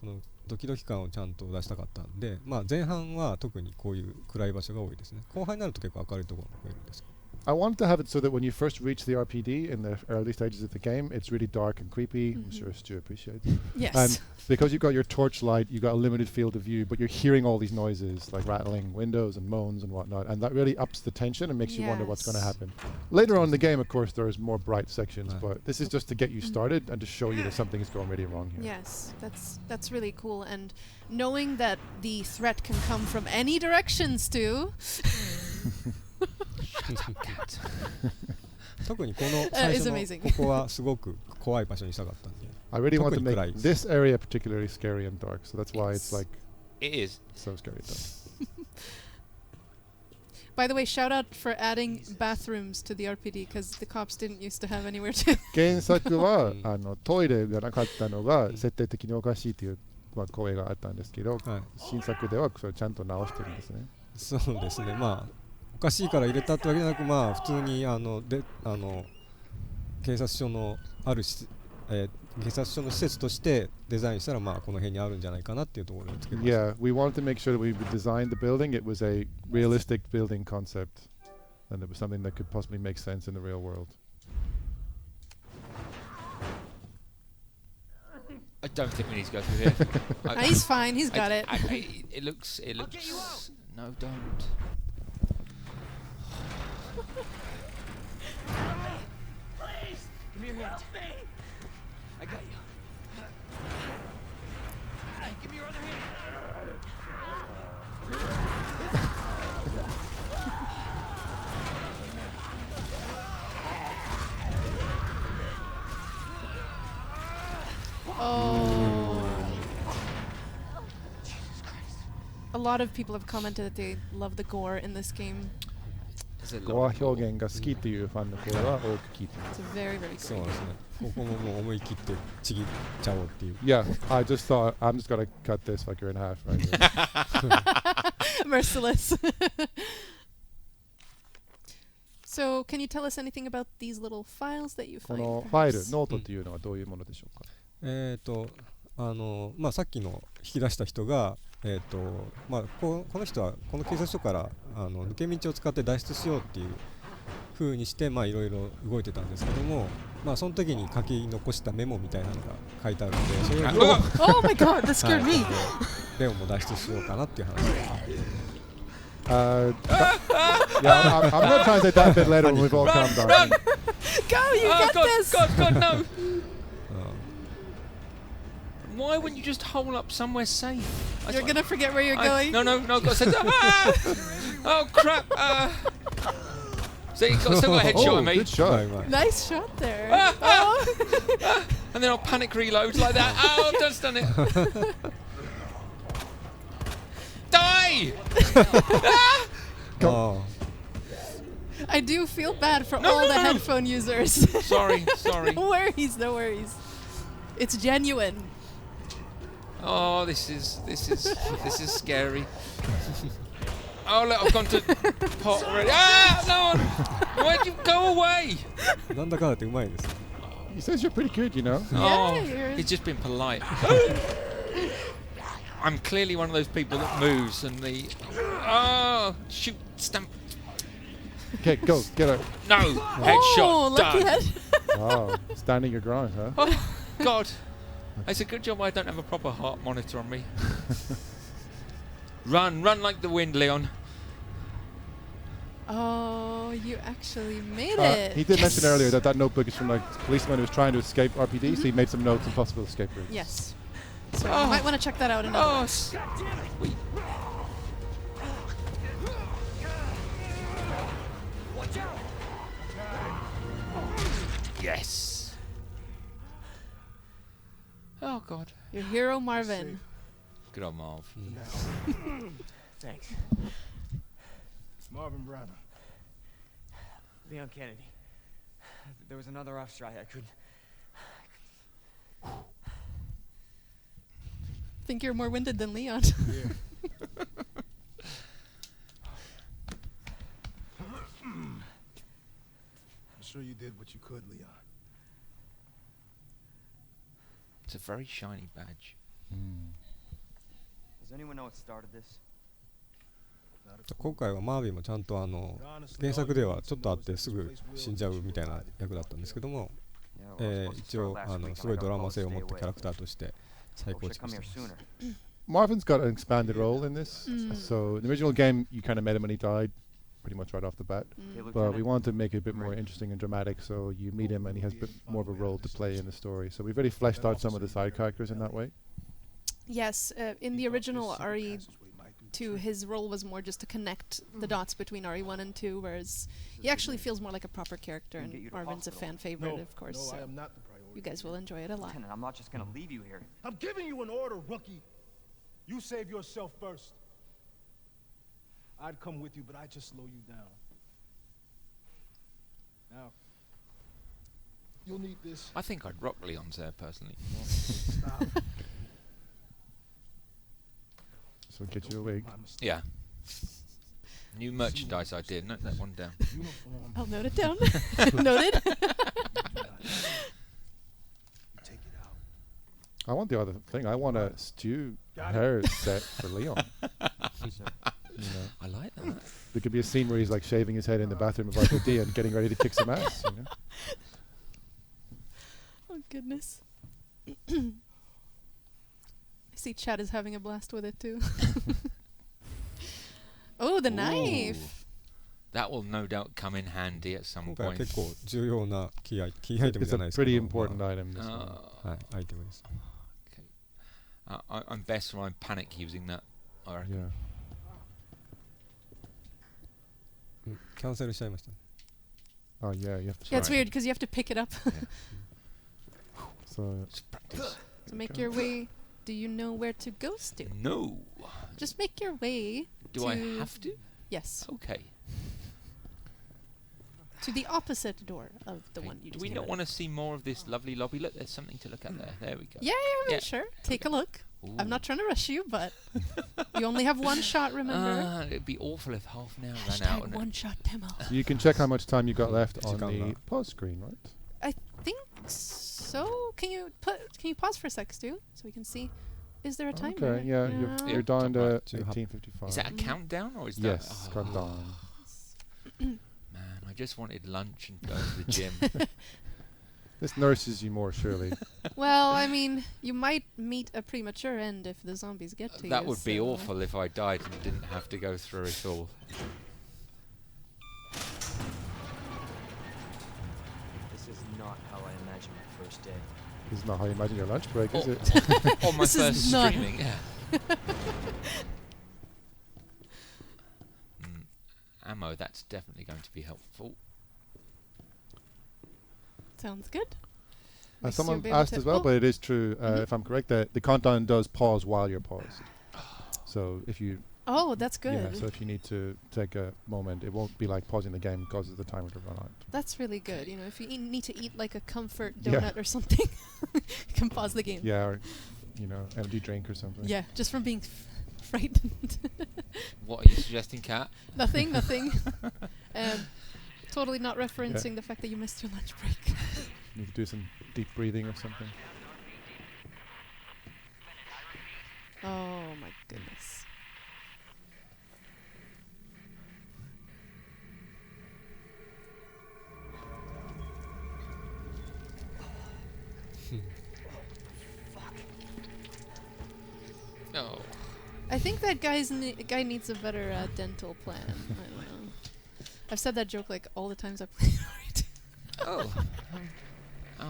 そのドキドキ感をちゃんと出したかったんで、前半は特にこういう暗い場所が多いですね。後半になると結構明るいところが増えるんです。I wanted to have it so that when you first reach the RPD in the early stages of the game, it's really dark and creepy. I'm sure Stu appreciates. Yes. And because you've got your torchlight, you've got a limited field of view, but you're hearing all these noises like rattling windows and moans and whatnot, and that really ups the tension and makes you wonder what's going to happen. Later on in the game, of course, there's more bright sections, but this is just to get you started and to show you that something is going really wrong here. Yes, that's really cool. And knowing that the threat can come from any direction, Stu. 特にこの最初の amazing. ここはすごく怖い場所にしたかったんで I really want to make 特に暗い this area particularly scary and dark, so that's why it's like It is. so scary. By the way, shout out for adding bathrooms to the RPD because the cops didn't used to have anywhere to. 原作はトイレがなかったのが設定的におかしいという声があったんですけど、新作ではそれをちゃんと直してるんですね。そうですね。おかしいから入れたってわけじゃなく、普通に警察署のある警察署の施設としてデザインしたらこの辺にあるんじゃないかなっていうところにつけました。Yeah, we wanted to make sure that we designed the building. It was a realistic building concept, and it was something that could possibly make sense in the real world. I don't think we need to go through here. He's fine. He's got it. It looks. I'll get you out. No, don't. Please! Give me your hand. I got you. Give me your other hand. Oh. A lot of people have commented that they love the gore in this game. ゴア表現が好きっていうファンの声は多く聞いてます。 It's very, very そう creepy. ですね。ここももう思い切ってちぎっちゃおうっていう。Yeah, I just thought I'm just gonna cut this fucker in half right here. Merciless. So, can you tell us anything about these little files that you こ find? のファイル、 perhaps? ノートっていうのはどういうものでしょうか？さっきの引き出した人が、この人はこの警察署から抜け道を使って脱出しようっていう風にしていろいろ動いてたんですけども、その時に書き残したメモみたいなのが書いてあるので、それを読んで Oh my god, that scared me. レオンも脱出しようかなっていう話です。Yeah, I'm gonna translate that bit later when we've all calmed down. Go, you Oh got God! this. God! No! Why wouldn't you just hole up somewhere safe? You're gonna forget where you're going. No! Got said. Oh crap! See, still got a headshot Oh, on me. good shot. Nice shot there. Oh. And then I'll panic reload like that. Oh, I've just done it. Die! I do feel bad for No, all no, the no. headphone users. Sorry. No worries. It's genuine. Oh, this is scary. Oh look, I've gone to pot already. Ah, no! Why'd you go away? なんだかんだってうまいですよ。 He says you're pretty good, you know. Oh, you're- he's just been polite. I'm clearly one of those people that moves and the shoot, stamp. Okay, go, get out. No, Oh, headshot lucky done. head. Wow, standing your ground, huh? Oh God, it's a good job I don't have a proper heart monitor on me. Run like the wind, Leon. Oh, you actually made He it. did mention earlier that notebook is from like a policeman who was trying to escape RPD, so he made some notes on possible escape routes. Yes. So Oh. you might want to check that out another. Oh, sweet. Yes. Oh God. Your hero Marvin. Good old Marv. Thanks. Marvin Brown. Leon Kennedy. There was another off strike. I couldn't. Think you're more winded than Leon. Yeah. I'm sure you did what you could, Leon. It's a very shiny badge. Does anyone know what started this? 今回はマービーもちゃんと原作ではちょっとあってすぐ死んじゃうみたいな役だったんですけども、一応すごいドラマ性を持ったキャラクターとして再構築してます。 Marvin's got an expanded role in this. So in the original game, you kind of met him when he died, pretty much right off the bat. But we want to make it a bit more interesting and dramatic, so you meet him and he has a bit more of a role to play in the story. So we've really fleshed out some of the side characters in that way. Yes, in the original RE2, his role was more just to connect the dots between RE1 and 2, whereas he actually feels more like a proper character, and Marvin's a fan favorite, of course. No, So I am not the priority. you guys will enjoy it a lot. Lieutenant, I'm not just gonna leave you here. I'm giving you an order, rookie. You save yourself first. I'd come with you, but I'd just slow you down. Now, you'll need this. I think I'd rock Leon's there personally. Stop. So get you a wig. My mistake. Yeah. New merchandise idea. Note that one down. Uniform. I'll note it down. Noted. You take it out. I want the other thing. I want a stew Got it. hair set for Leon. You know, I like that. there could be a scene where he's like shaving his head in the bathroom of RPD and getting ready to kick some ass. You know? Oh, goodness. I see Chad is having a blast with it, too. Oh, the Ooh. knife. That will no doubt come in handy at some 今回は point. 結構重要なキーアイテム It's じゃない a ですけど、 pretty important ま item. This one. あはい、アイテムです。 I'm best when I panic using that. I reckon. Yeah. キャンセルしちゃいましたね。 Oh yeah, you have to. Yeah, it's try. weird because you have to pick it up. So It's practice. So make your way. Do you know where to go, Stu? No. Just make your way. Do I have to? Yes. Okay. To the opposite door of the one you Do just we came not out of. want to see more of this lovely lobby? Look, there's something to look at there. There we go. Yeah, Yeah. sure. Take a look. I'm Ooh. not trying to rush you, but you only have one shot, remember? It'd be awful if half an hour ran out. Hashtag wouldn't it? one shot demo. you can check how much time you got left on Chikanga. the pause screen, right? I think so. Can you pause for a sec, Stu, so we can see? Is there a timer? Okay, yeah, No. you're down to Top right. 18:55. Is that a countdown or is that? Yes, Oh, countdown. Man, I just wanted lunch and go to the gym. This nurses you more, surely. Well, I mean, you might meet a premature end if the zombies get to you. That would be so- awful if I died and didn't have to go through it all. This is not how I imagined my first day. This is not how you imagine your lunch break, is Oh. it? On my This is first not- streaming, yeah. Ammo, that's definitely going to be helpful. Sounds good. At least you'll Someone be able asked to- as well, oh, but it is true, Mhm. if I'm correct, that the countdown does pause while you're paused. So if you Oh, that's good. yeah, so if you need to take a moment, it won't be like pausing the game because of the timer to run out. That's really good. You know, if you need to eat like a comfort Yeah. donut or something, you can pause the game. Yeah, or energy drink or something. Yeah, just from being frightened. What are you suggesting, Kat? Nothing. Totally not referencing the fact that you missed your lunch break. Need to do some deep breathing or something. Oh my goodness. Oh. I think that guy needs a better dental plan. I don't know. I've said that joke like all the times I've played it. Oh. Oh,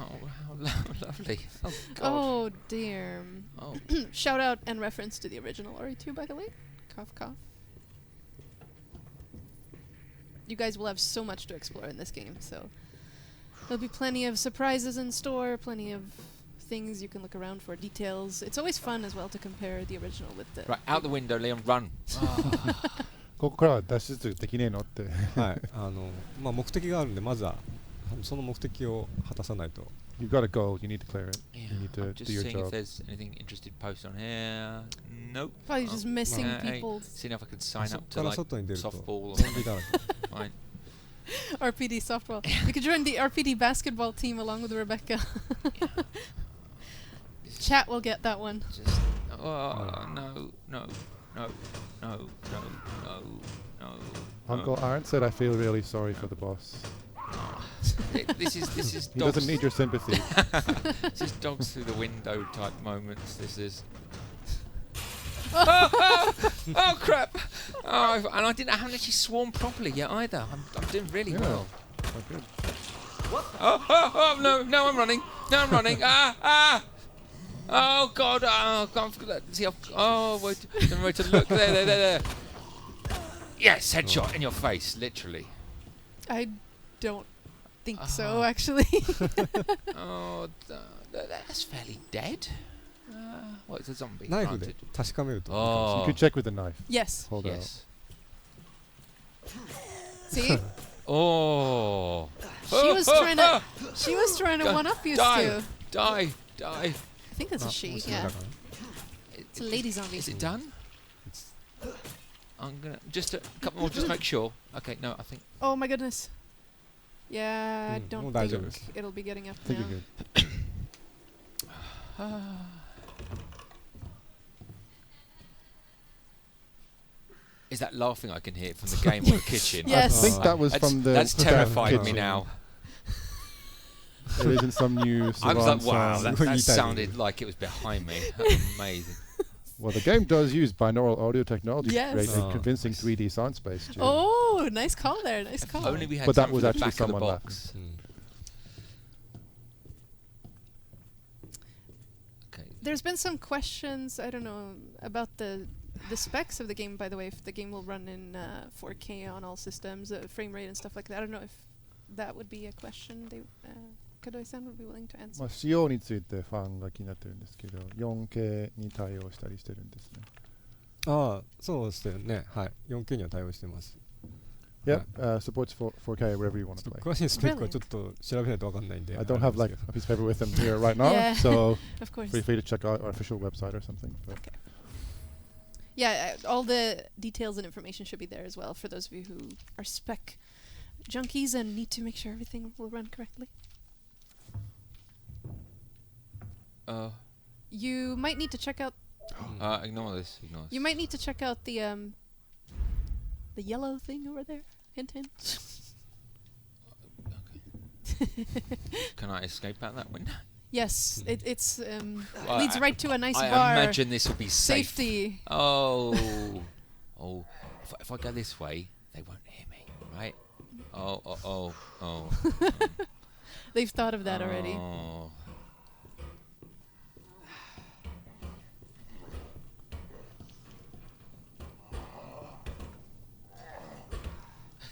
how lovely. Oh, God. Oh dear. Oh. Shout out and reference to the original RE2, by the way. Cough, cough. You guys will have so much to explore in this game, so there'll be plenty of surprises in store, plenty of things you can look around for, details. It's always fun as well to compare the original with the... Right, out the window, Leon, run. ここからは脱出できねえのって。はい、まあ目的があるんでまずはその目的を果たさないと。You've got a goal. You need to clear it. Yeah, You need to I'm do just your seeing if job. there's anything interested post on here. Nope. Probably just missing Hey, people. seeing if I could sign そこ up か to ら like 外に出ると softball or ゾンビだら something. Fine. RPD softball. You could join the RPD basketball team along with Rebecca. Chat will get that one. Just no. Uncle Arndt said, "I feel really sorry for the boss. This is He dogs. doesn't need your sympathy." This is dogs through the window type moments. This is. Oh crap! Oh, and I haven't actually sworn properly yet either. I'm doing really Yeah. well. Oh, good. Oh no! I'm running. No, I'm running. Oh God! Oh God! See, wait to look there. Yes, headshot in your face, literally. I don't think so, actually. Oh, that's fairly dead. What, it's a zombie? ナイフで Granted. 確かめると。 Oh, You could check with the knife. Yes. Hold yes. See? Oh. She was trying to. She was trying to Go- one up you die. two. Die. I think that's a she. もうすぐ Yeah. だからね It's a lady zombie. Is it done? I'm gonna just a couple more, just make sure. Okay, no, I think. Oh my goodness. Yeah, I don't もう大丈夫 think です。 it'll be getting up I think now. you're good. Is that laughing I can hear from the game or the kitchen? Yes. I think that was That's, from the. that's terrified me kitchen. now. It isn't some new I was surround like, wow, sound. that What you sounded like it was behind me. That's amazing. Well, the game does use binaural audio technology Yes. to create a Oh, convincing nice. 3D sound space. Too. Oh, nice call there. Nice call. Only we had But that time was for the actually back of the someone box. うん Okay. There's been some questions, I don't know, about the specs of the game, by the way, if the game will run in 4K on all systems, frame rate and stuff like that. I don't know if that would be a question Kadoi-san would be willing to answer. まあ仕様についてファンが気になってるんですけど、4K に対応したりしてるんですね。ああ、そうですよね。はい。4K には対応してます。 Yep, supports 4K wherever you want ち to ょっ play. と詳しいスペックはちょっと調べないとわかんないんで。 I don't have あ like れなん a piece of paper with them here right now, Yeah. so Of course. feel free to check out our official website or something. But Okay. Yeah, all the details and information should be there as well for those of you who are spec junkies and need to make sure everything will run correctly. You might need to check out. Ignore this. Ignore this. You might need to check out the yellow thing over there. Hint, hint. Can I escape out that window? Yes, it's Well, leads right to a nice I bar. imagine this will be safe. Safety. Oh. If I go this way, they won't hear me, right? Oh. They've thought of that already. Oh.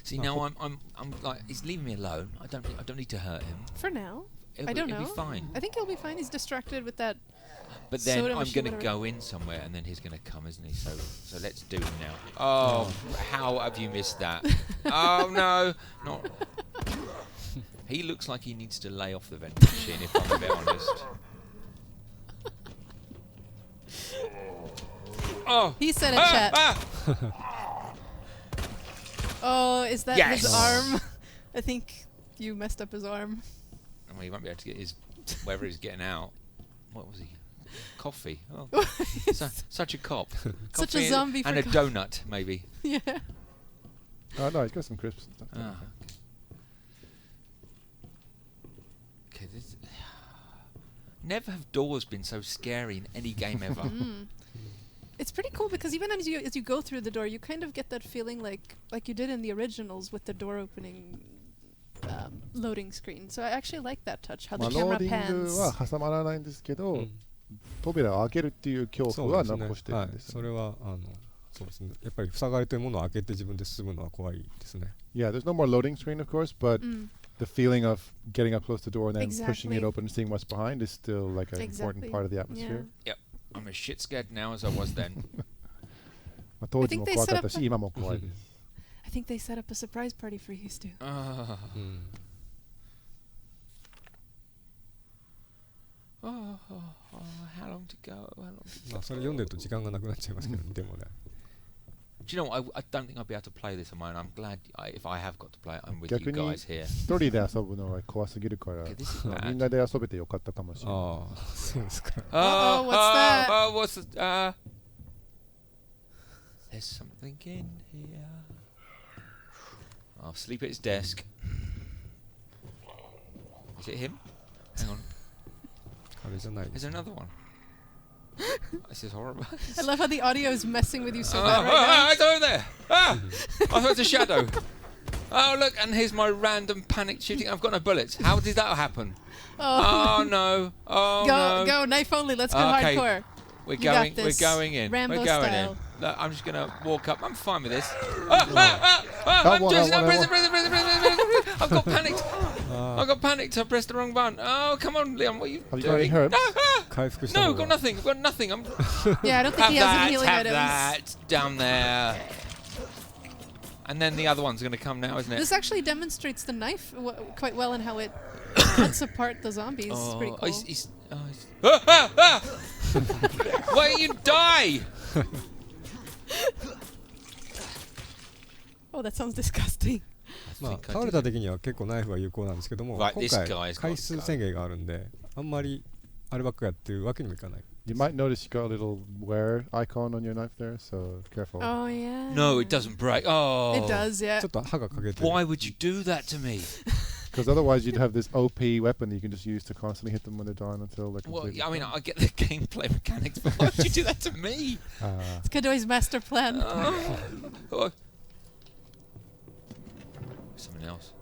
See, now I'm like, he's leaving me alone. I don't need to hurt him. For now, It'll I don't it'll know. be fine. I think he'll be fine. He's distracted with that. But then soda I'm machine, going to whatever. go in somewhere, and then he's going to come, isn't he? So let's do it now. Oh, how have you missed that? Oh no, not. He looks like he needs to lay off the vending machine, if I'm a bit honest. Oh. He said in chat. Oh, is that his Yes. arm? I think you messed up his arm. Well, he won't be able to get his whatever he's getting out. What was he? Coffee. Oh, such a cop. Such a Coffee zombie and for a donut, maybe. Yeah. Oh no, he's got some crisps and stuff. Ah, okay. Never have doors been so scary in any game ever. It's pretty cool because even as you go through the door, you kind of get that feeling like you did in the originals with the door opening loading screen. So I actually like that touch, how the まあロ camera ーディング pans. は挟まらないんですけど、うん扉を開けるっていう恐怖はそうですね残してるはいんですよね。それはそうですねやっぱり塞がれてるものを開けて自分で進むのは怖いですね Yeah, there's no more loading screen, of course, but the feeling of getting up close to the door and then pushing Exactly. it open and seeing what's behind is still like an important Exactly. part of the atmosphere. Yeah. I'm as shit scared now as I was then. まあ当時も I think they 怖かっ set た up し、今も怖いです。 I think they set up a surprise party for you, Stu. うん Oh, how long to go? How long to まあそれ読んでると時間がなくなっちゃいますけどでもね Do you know what? I don't think I'll be able to play this on mine. I'm glad if I have got to play it, I'm with 逆 you に guys here. 一人で遊ぶのが怖すぎるから Okay, this is まあ bad. みんなで遊べてよかったかもしれない ああそうですか Uh-oh, what's that? What's the, there's something in here. I'll sleep at his desk. Is it him? Hang on. あれじゃない There's another one. This is horrible. I love how the audio is messing with you so Oh, bad right it's over there. Ah! I thought it was a shadow. Oh, look, and here's my random panic shooting. I've got no bullets. How did that happen? now. Oh, no. Oh, Go, no. go, knife only. Let's go Okay. hardcore. We're You got going. We're this. going in. Rambo we're going style. in. Look, I'm just gonna walk up. I'm fine with this. That I'm one, just. that one, that press. I've got panicked. I got panicked. I pressed the wrong button. Oh, come on, Leon. What are you Have you got any doing? herbs? Ah, 回復した no, 方 I've が got nothing. I've got nothing. I'm. Yeah, I don't think Have he has any that. healing Have items. that down there. And then the other one's gonna come now, isn't it? This actually demonstrates the knife quite well and how it cuts apart the zombies. It's pretty cool. Why don't you die? Oh, that sounds disgusting. まあ think I 倒れた時には結構ナイフが有効なんですけども Right, 今 this 回 guy's got 回数制限があるんであんまりあればっかやってるわけにもいかない You might notice you got a little wear icon on your knife there, so careful. Oh, yeah. No, it doesn't break. Oh. It does, yeah. ちょっと歯が欠けてる Why would you do that to me? Because otherwise you'd have this OP weapon that you can just use to constantly hit them when they're down until they're Well, completely I mean, down. I get the gameplay mechanics, but why would you do that to me? It's Kadoi's master plan. Oh. Something else.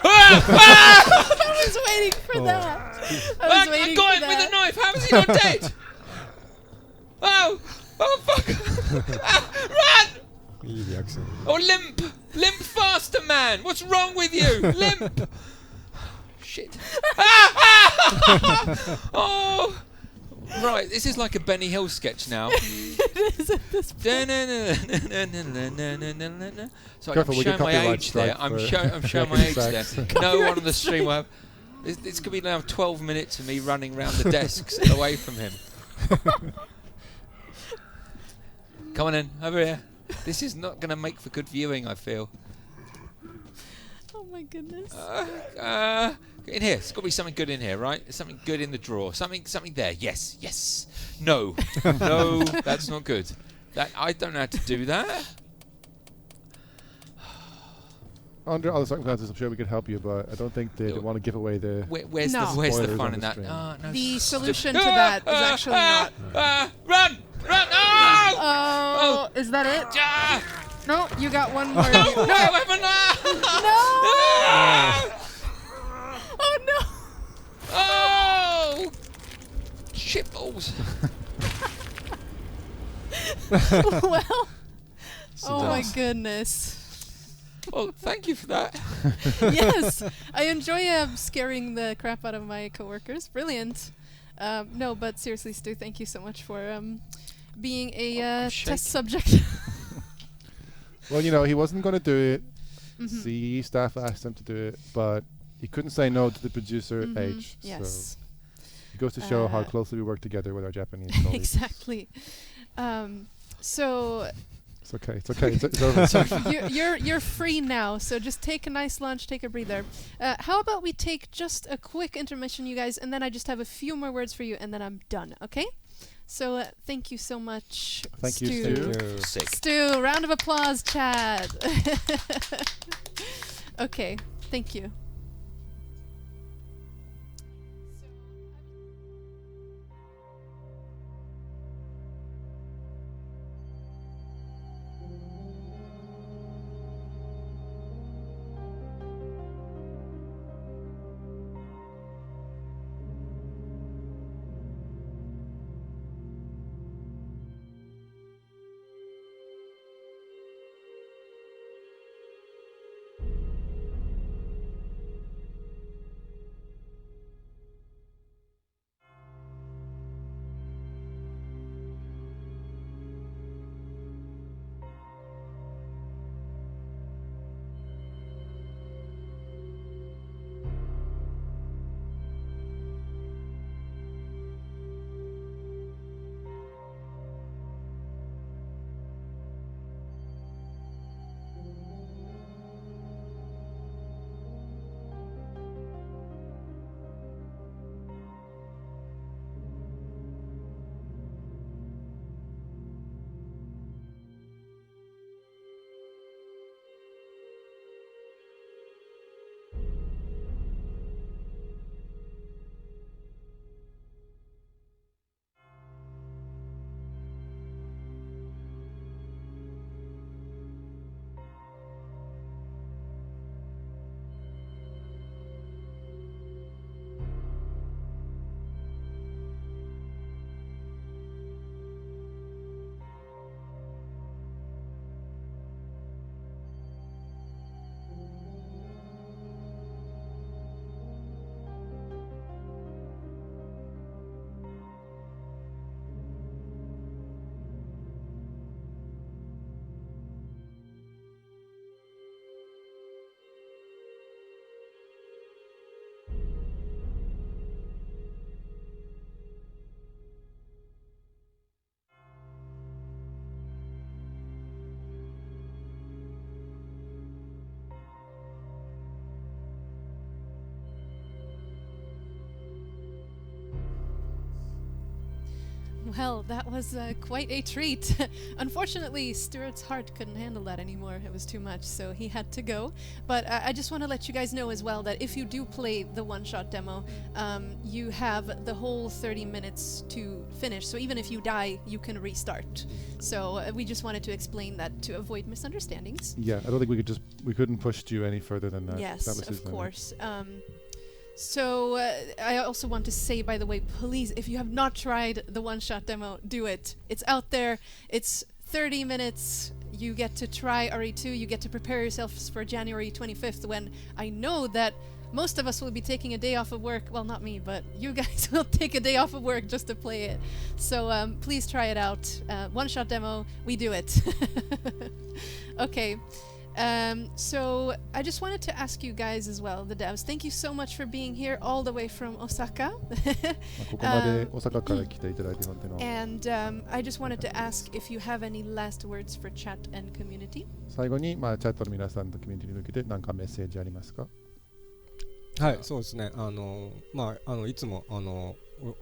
I was waiting for that. I was I waiting got for him with that. a knife. How is he not dead? Oh, fuck! Run! いいリアクション Oh, limp faster, man. What's wrong with you? Limp. Shit. Oh. Right, this is like a Benny Hill sketch now. It is at this point. So Careful, I'm we get showing my copyright age there. strike I'm for showing my age there. sex. No one on the stream will have. This could be now 12 minutes of me running around the desks away from him. Come on in, over here. This is not going to make for good viewing, I feel. Oh my goodness. In here, there's got to be something good in here, right? There's something good in the drawer. Something there. Yes, yes. No, no, that's not good. That I don't know how to do that. Under other circumstances, I'm sure we could help you, but I don't think they'd want to give away the... Where's No. the Spoilers fun on in the that? stream. No, The solution to that is actually not. Run! Oh! Oh, is that it? Ah! No, you got one more. No, weapon! No! Oh no! Oh! Shitballs! Well. Oh my goodness. Well, thank you for that. Yes, I enjoy scaring the crap out of my coworkers. Brilliant. No, but seriously, Stu, thank you so much for being a test subject. Well, you know, he wasn't going to do it. Mhm. CE staff asked him to do it, but he couldn't say no to the producer, H. Yes. So it goes to show how closely we work together with our Japanese colleagues. Exactly. So It's okay. It's okay. It's over. you're free now. So just take a nice lunch, take a breather. How about we take just a quick intermission, you guys, and then I just have a few more words for you, and then I'm done. Okay? So thank you so much, Thank you, Stu. Stu. Sick. Stu, round of applause, Chad. Okay, thank you. Well, that was quite a treat. Unfortunately, Stuart's heart couldn't handle that anymore. It was too much, so he had to go. But I just want to let you guys know as well that if you do play the one-shot demo, you have the whole 30 minutes to finish. So even if you die, you can restart. So we just wanted to explain that to avoid misunderstandings. Yeah, I don't think we couldn't push you any further than that. Yes, That was his of limit. course. So I also want to say, by the way, please, if you have not tried the one-shot demo, do it. It's out there. It's 30 minutes. You get to try RE2. You get to prepare yourselves for January 25th, when I know that most of us will be taking a day off of work. Well, not me, but you guys will take a day off of work just to play it. So please try it out. One-shot demo. We do it. Okay. So I just wanted to ask you guys as well, the devs, thank you so much for being here all the way from Osaka. ここまで大阪から来ていただいて本当の And I just wanted to ask if you have any last words for chat and community. 最後にチャットの皆さんとコミュニティに向けて何かメッセージありますか？はい、そうですね。いつも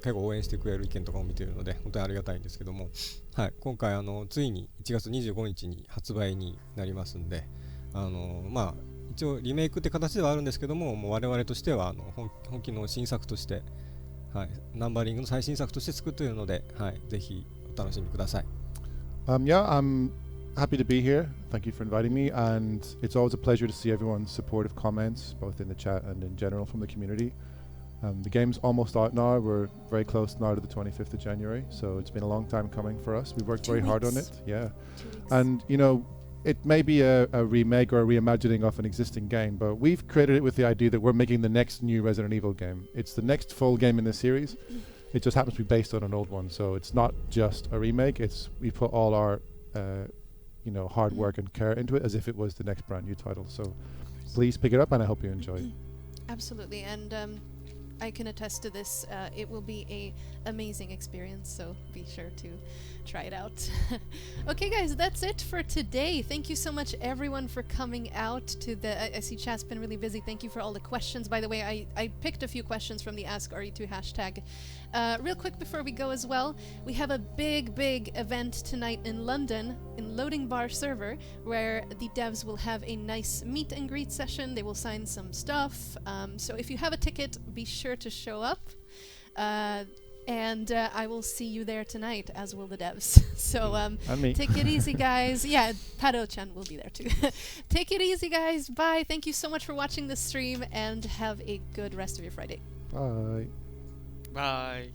結構応援してくれる意見とかを見ているので本当にありがたいんですけども、はい、今回ついに1月25日に発売になりますんで、一応リメイクって形ではあるんですけども、もう我々としては本気の新作として、はい、ナンバリングの最新作として作っているので、はい、ぜひお楽しみください。Yeah, I'm happy to be here. Thank you for inviting me, and it's always a pleasure to see everyone's supportive comments, both in the chat and in general from the community. The game's almost out now. We're very close now to the 25th of January, so it's been a long time coming for us. We've worked very hard on it, yeah. 2 weeks. And you know, it may be a remake or a reimagining of an existing game, but we've created it with the idea that we're making the next new Resident Evil game. It's the next full game in the series. It just happens to be based on an old one, so it's not just a remake. We put all our hard work and care into it as if it was the next brand new title. So please pick it up, and I hope you enjoy it. Absolutely. And I can attest to this. It will be a amazing experience, so be sure to try it out. Okay, guys, that's it for today. Thank you so much, everyone, for coming out to the... I see chat's been really busy. Thank you for all the questions. By the way, I picked a few questions from the Ask RE2 hashtag. Real quick before we go as well, we have a big event tonight in London, in Loading Bar Server, where the devs will have a nice meet and greet session. They will sign some stuff. So if you have a ticket, be sure to show up. And I will see you there tonight, as will the devs. So And me. take it easy, guys. Yeah, Pado-chan will be there too. Take it easy, guys. Bye. Thank you so much for watching this stream, and have a good rest of your Friday. Bye. Bye.